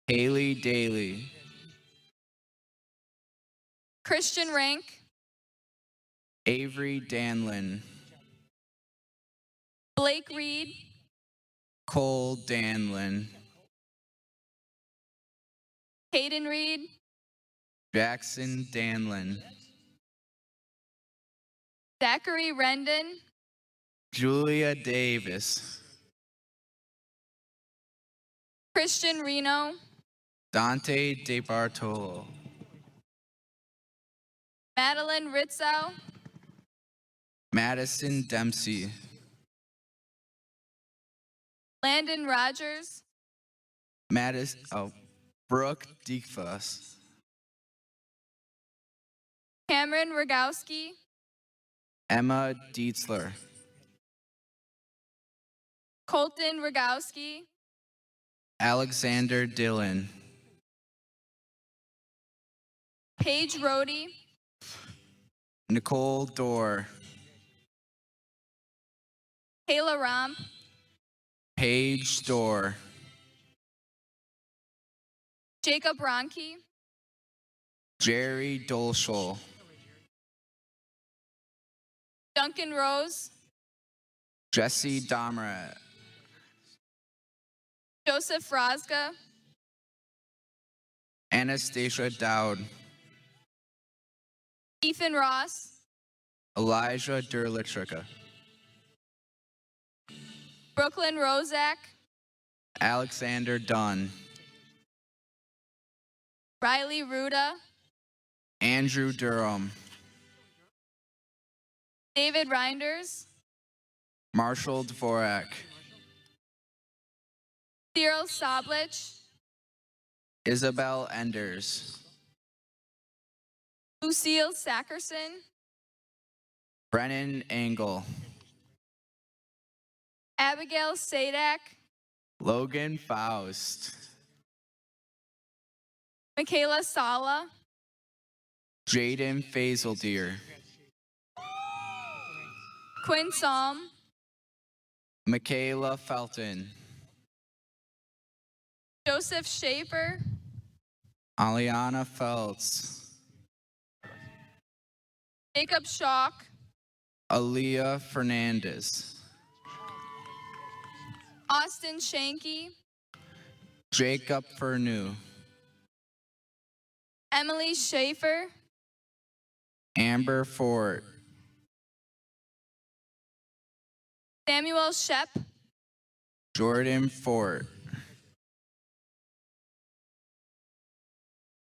Haley Daly, Christian Rank, Avery Danlin, Blake Reed, Cole Danlin, Hayden Reed, Jackson Danlin, Zachary Rendon, Julia Davis, Christian Reno, Dante DeBartolo, Madeline Ritzow, Madison Dempsey, Landon Rogers, Brooke Diekfuss, Cameron Rogowski, Emma Dietzler, Colton Rogowski, Alexander Dillon, Paige Rohde, Nicole Dorr, Kayla Romp, Paige Dorr, Jacob Ronke, Jerry Dolschel, Duncan Rose, Jesse Domrat, Joseph Rosga, Anastasia Dowd, Ethan Ross, Elijah Derlitrika, Brooklyn Rozak, Alexander Dunn, Riley Ruda, Andrew Durham, David Reinders, Marshall Dvorak, Cyril Sablich, Isabel Enders, Lucille Sackerson, Brennan Engel, Abigail Sadak, Logan Faust, Michaela Sala, Jaden Fazeldeer, Quinn Salm, Michaela Felton, Joseph Schaefer, Aliana Feltz, Jacob Schock, Aaliyah Fernandez, Austin Shanky, Jacob Fernew, Emily Schaefer, Amber Fort, Samuel Shep, Jordan Fort,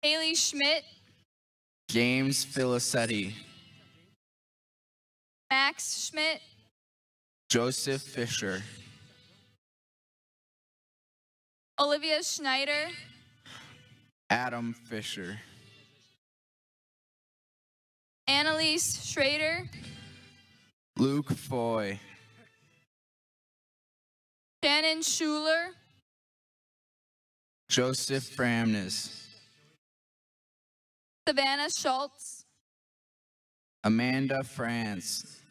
Haley Schmidt, James Filicetti, Max Schmidt, Joseph Fisher, Olivia Schneider, Adam Fisher, Annalise Schrader, Luke Foy, Shannon Schuler, Joseph Framnes, Savannah Schultz, Amanda France,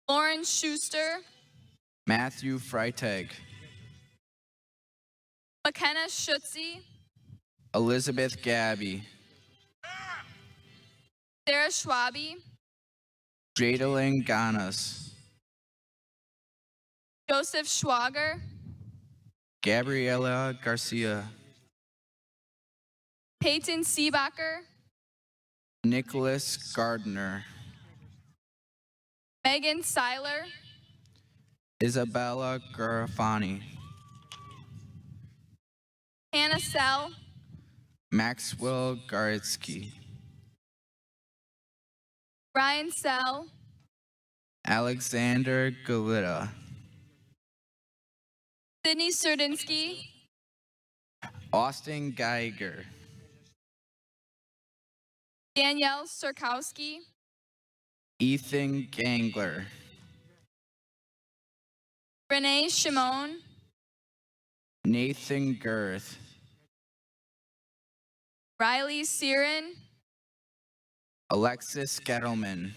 Lauren Schuster, Matthew Freitag, McKenna Schutze, Elizabeth Gabby, Sarah Schwabe, Jadalyn Ganas, Joseph Schwager, Gabriela Garcia, Peyton Seebacher, Nicholas Gardner, Megan Seiler, Isabella Garafani, Hannah Sell, Maxwell Garitsky, Ryan Sell, Alexander Galita, Sydney Serdinsky, Austin Geiger, Danielle Sirkowski, Ethan Gangler, Renee Shimon, Nathan Girth, Riley Siren, Alexis Gettleman,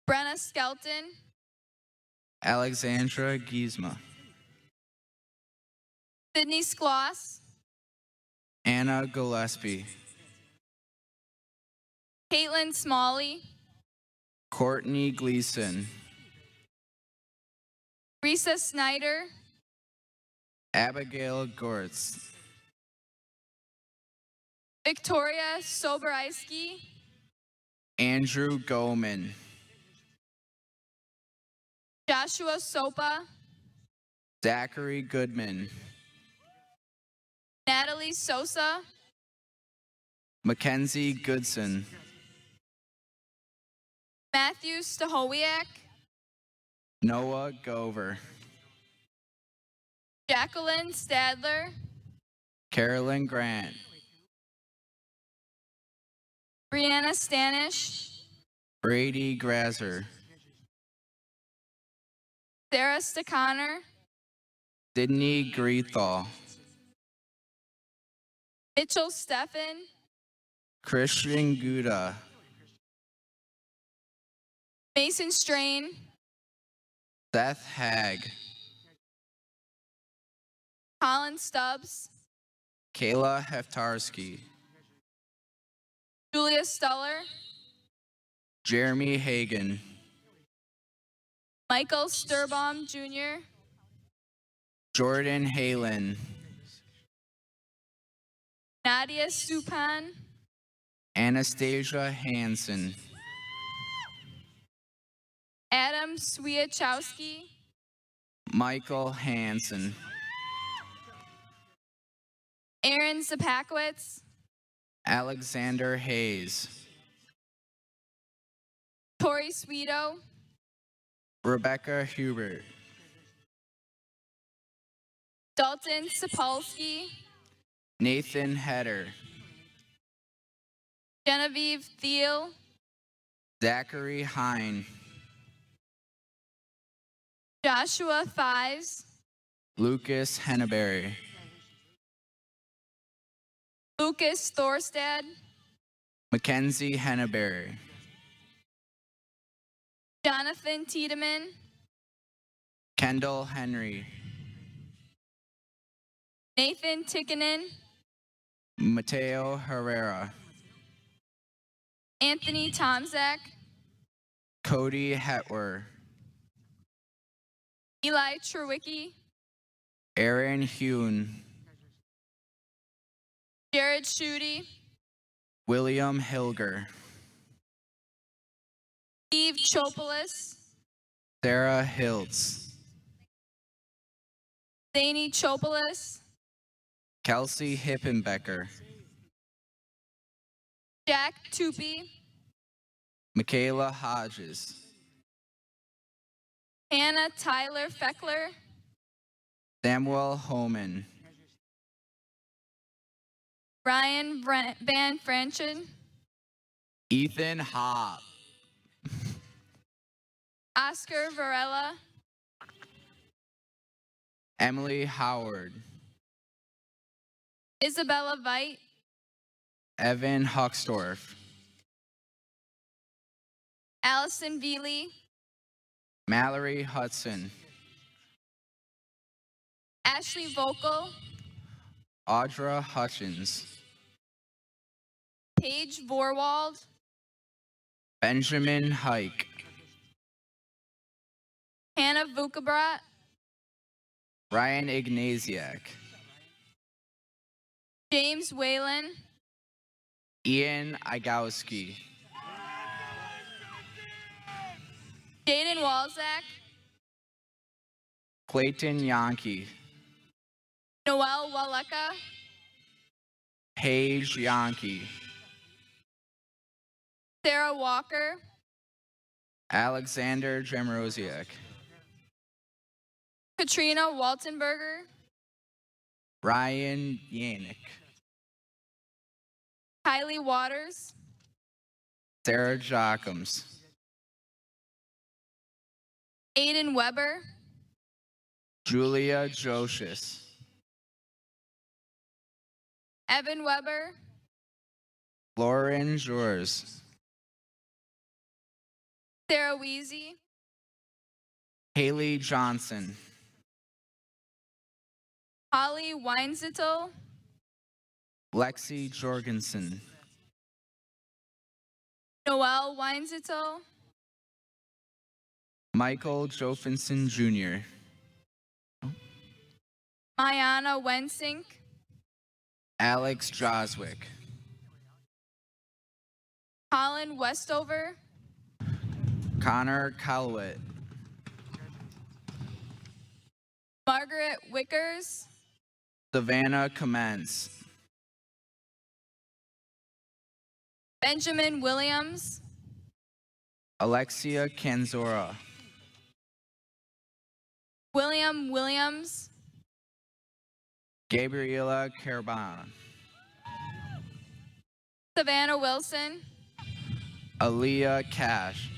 Brenna Skelton, Alexandra Giesma, Sydney Skloss, Anna Gillespie, Caitlin Smalley, Courtney Gleason, Risa Snyder, Abigail Gortz, Victoria Soberisky, Andrew Goman, Joshua Sopa, Zachary Goodman, Natalie Sosa, Mackenzie Goodson, Matthew Stahowiak, Noah Gover, Jacqueline Stadler, Carolyn Grant, Brianna Stanish, Brady Grazer, Sarah Staconnor, Sydney Greethal, Mitchell Steffen, Christian Gouda, Mason Strain, Seth Hagg, Colin Stubbs, Kayla Heftarski, Julia Stuller, Jeremy Hagan, Michael Sturbaum Jr., Jordan Halen, Nadia Supan, Anastasia Hansen, Adam Swiaczowski, Michael Hansen, Aaron Zapakowitz, Alexander Hayes, Tori Sweeto, Rebecca Hubert, Dalton Sapolsky, Nathan Heder, Genevieve Thiel, Zachary Hine, Joshua Fives, Lucas Henneberry, Lucas Thorstad, Mackenzie Henneberry, Jonathan Tiedemann, Kendall Henry, Nathan Tickinen, Mateo Herrera, Anthony Tomzak, Cody Hetwer, Eli Trewicki, Aaron Hune, Jared Schutte, William Hilger, Steve Chopolis, Sarah Hiltz, Zany Chopolis, Kelsey Hippenbecker, Jack Tupy, Michaela Hodges, Hannah Tyler Feckler, Samuel Homan, Ryan Van Franchen, Ethan Hobb, Oscar Varela, Emily Howard, Isabella Veit, Evan Huckstorf, Allison Veely, Mallory Hudson, Ashley Vocal, Audra Hutchins, Paige Vorwald, Benjamin Hike, Hannah Vukabrat, Ryan Ignasiak, James Whalen, Ian Igowski, Jaden Walzak, Clayton Yankee, Noel Waleka, Paige Yankee, Sarah Walker, Alexander Jamrosiak, Katrina Waltenberger, Ryan Yannick, Kylie Waters, Sarah Jockums, Aiden Weber, Julia Josius, Evan Weber, Lauren Jors, Sarah Weezy, Haley Johnson, Holly Weinzittel, Lexi Jorgensen, Noel Weinzittel, Michael Jofinson Jr., Mayana Wensink, Alex Joswick, Colin Westover, Connor Callowit, Margaret Wickers, Savannah Commence, Benjamin Williams, Alexia Kanzora, William Williams, Gabriela Carbana, Savannah Wilson, Aaliyah Cash,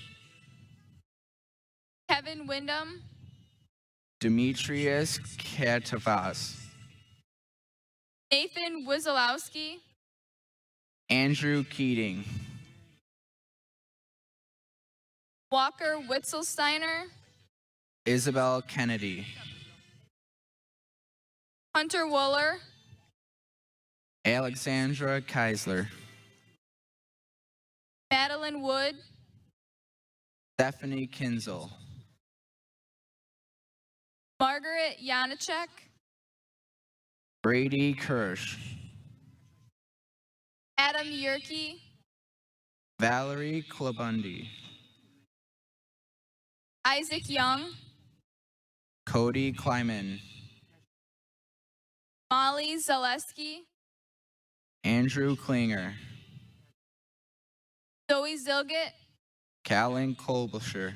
Kevin Wyndham, Demetrius Katavas, Nathan Wizolowski, Andrew Keating, Walker Witzelsteiner, Isabel Kennedy, Hunter Wooler, Alexandra Keisler, Madeline Wood, Stephanie Kinzel, Margaret Janacek, Brady Kirsch, Adam Yerke, Valerie Klabundi, Isaac Young, Cody Kleiman, Molly Zaleski, Andrew Klinger, Zoe Zilgett, Callan Kolbischer,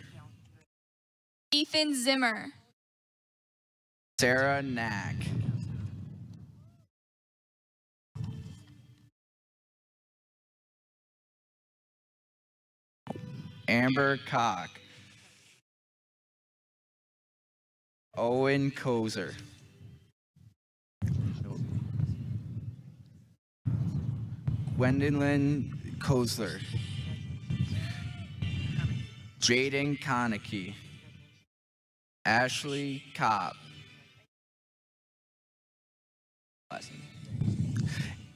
Ethan Zimmer, Sarah Knack, Amber Cock, Owen Kozer, Gwendolyn Kozler, Jaden Konecki, Ashley Kopp,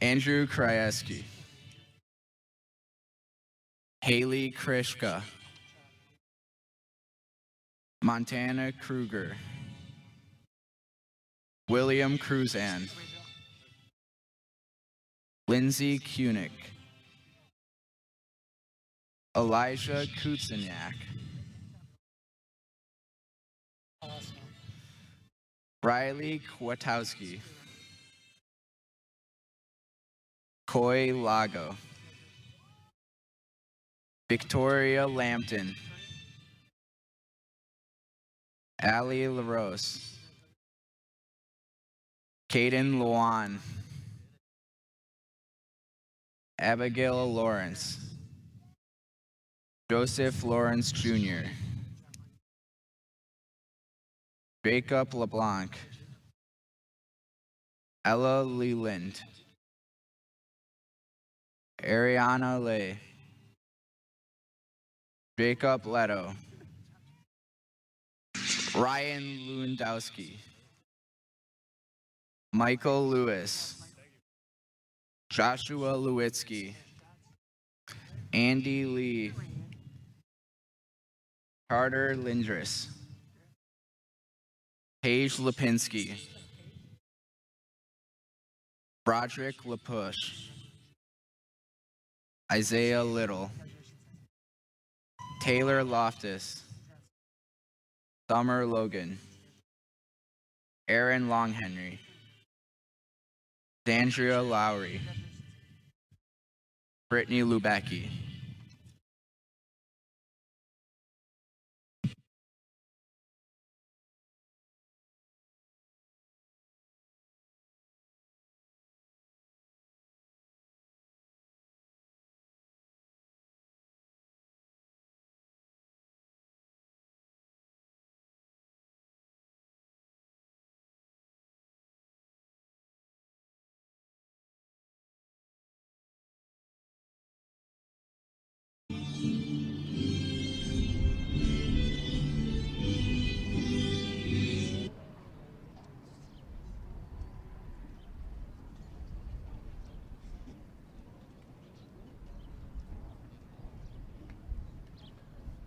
Andrew Krajewski, Haley Krishka, Montana Kruger, William Cruzan, Lindsay Kunick, Elijah Kutsenyak, Riley Kwiatkowski, Coy Lago, Victoria Lampton, Allie LaRose, Caden Luan, Abigail Lawrence, Joseph Lawrence Jr., Jacob LeBlanc, Ella Leland, Ariana Lay, Jacob Leto, Ryan Lewandowski, Michael Lewis, Joshua Lewitsky, Andy Lee, Carter Lindris, Paige Lipinski, Broderick LaPush, Isaiah Little, Taylor Loftus, Summer Logan, Aaron Longhenry, D'Andrea Lowry, Brittany Lubecki.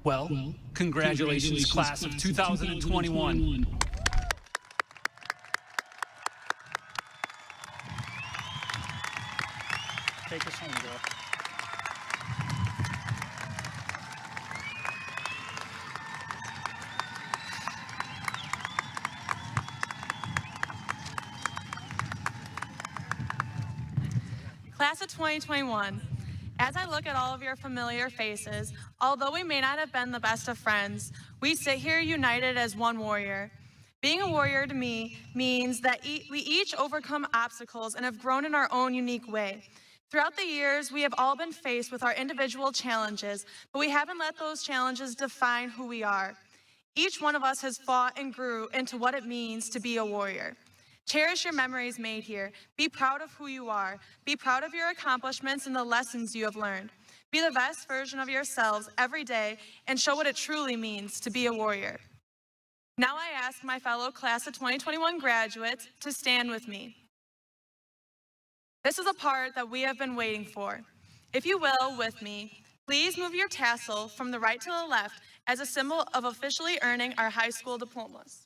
Well, congratulations, class of 2021. Take us home, girl. Class of 2021, as I look at all of your familiar faces, although we may not have been the best of friends, we sit here united as one warrior. Being a warrior to me means that we each overcome obstacles and have grown in our own unique way. Throughout the years, we have all been faced with our individual challenges, but we haven't let those challenges define who we are. Each one of us has fought and grew into what it means to be a warrior. Cherish your memories made here. Be proud of who you are. Be proud of your accomplishments and the lessons you have learned. Be the best version of yourselves every day and show what it truly means to be a warrior. Now I ask my fellow class of 2021 graduates to stand with me. This is a part that we have been waiting for. If you will, with me, please move your tassel from the right to the left as a symbol of officially earning our high school diplomas.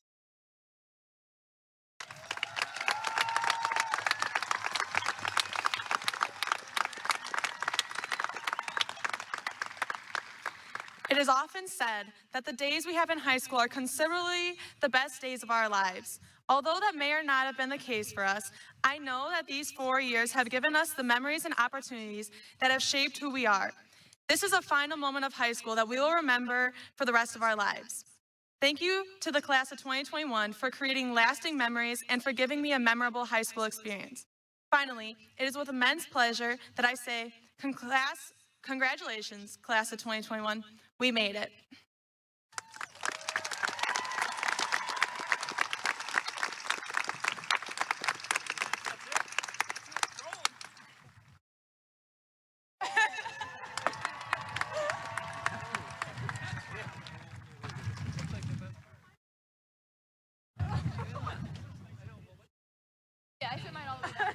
It is often said that the days we have in high school are considerably the best days of our lives. Although that may or not have been the case for us, I know that these 4 years have given us the memories and opportunities that have shaped who we are. This is a final moment of high school that we will remember for the rest of our lives. Thank you to the class of 2021 for creating lasting memories and for giving me a memorable high school experience. Finally, it is with immense pleasure that I say, congratulations, class of 2021. We made it. Yeah, I said mine all the way down.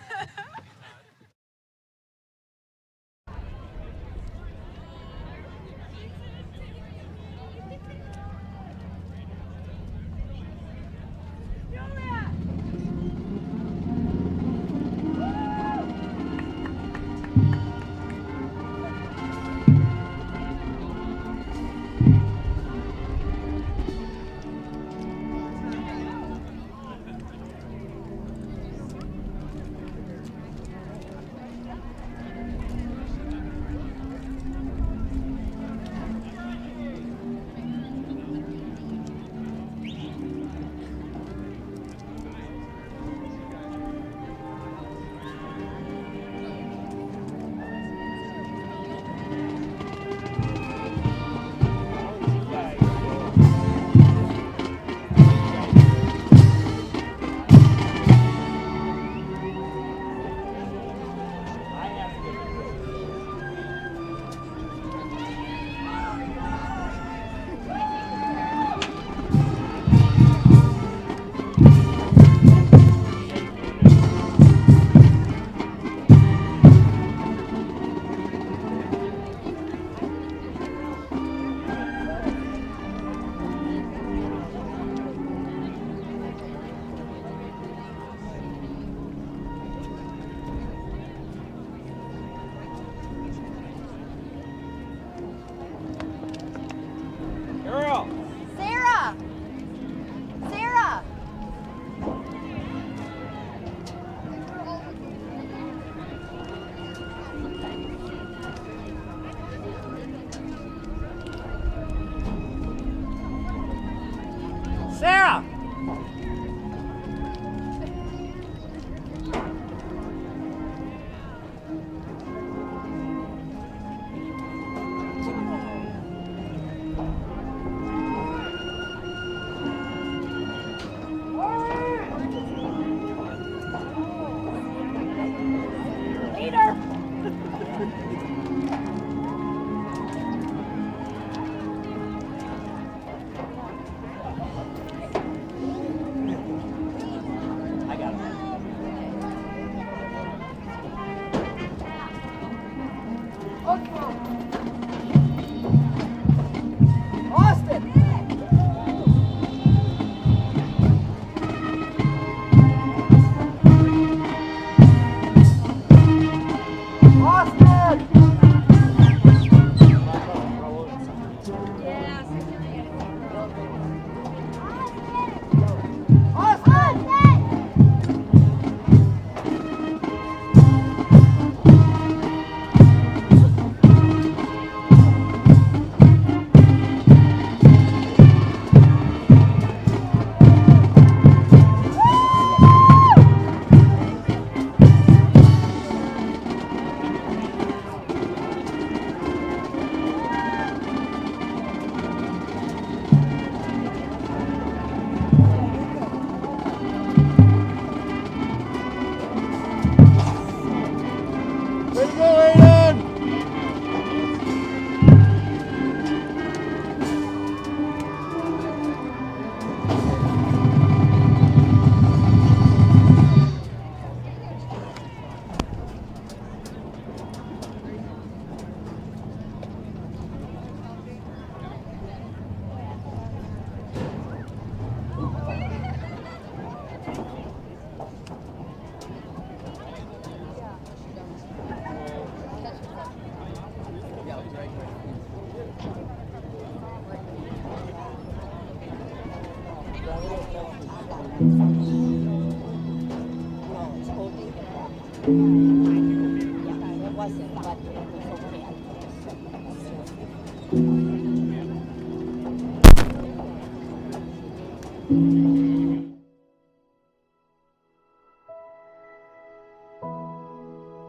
Sarah!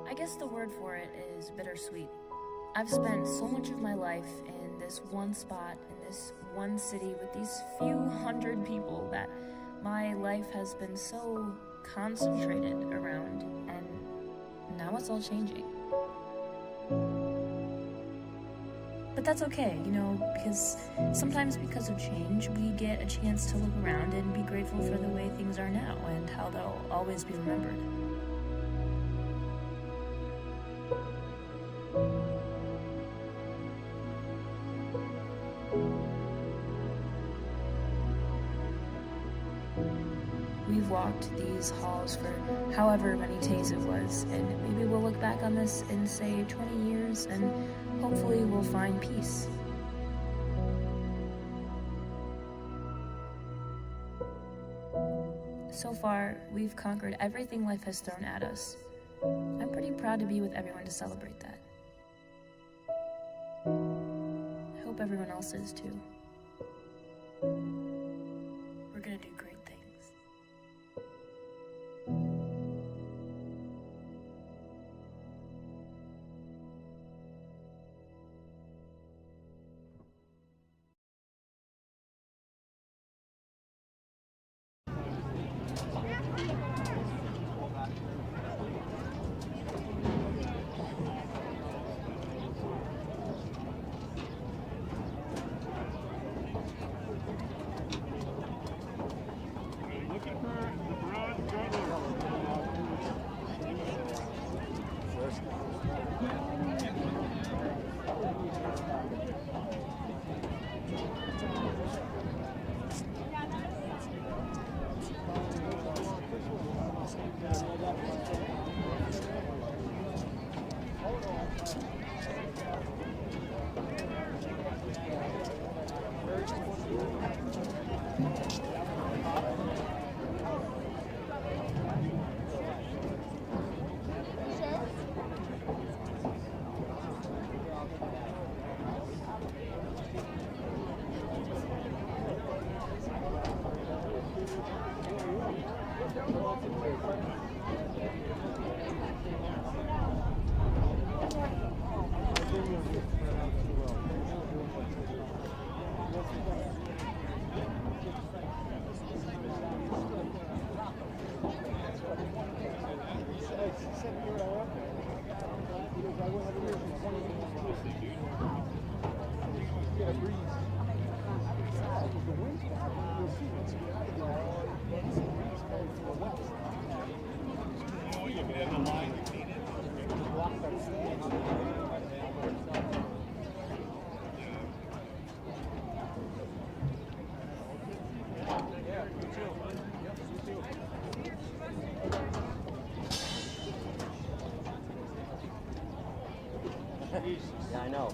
I guess the word for it is bittersweet. I've spent so much of my life in this one spot, in this one city with these few hundred people that my life has been so concentrated around, and now it's all changing. But that's okay, you know, because sometimes because of change, we get a chance to look around and be grateful for the way things are now and how they'll always be remembered. We've walked these halls for however many days it was, and maybe we'll look back on this in, say, 20 years, and hopefully we'll find peace. So far, we've conquered everything life has thrown at us. I'm pretty proud to be with everyone to celebrate that. I hope everyone else is too. We're gonna do great things. Yeah, I know.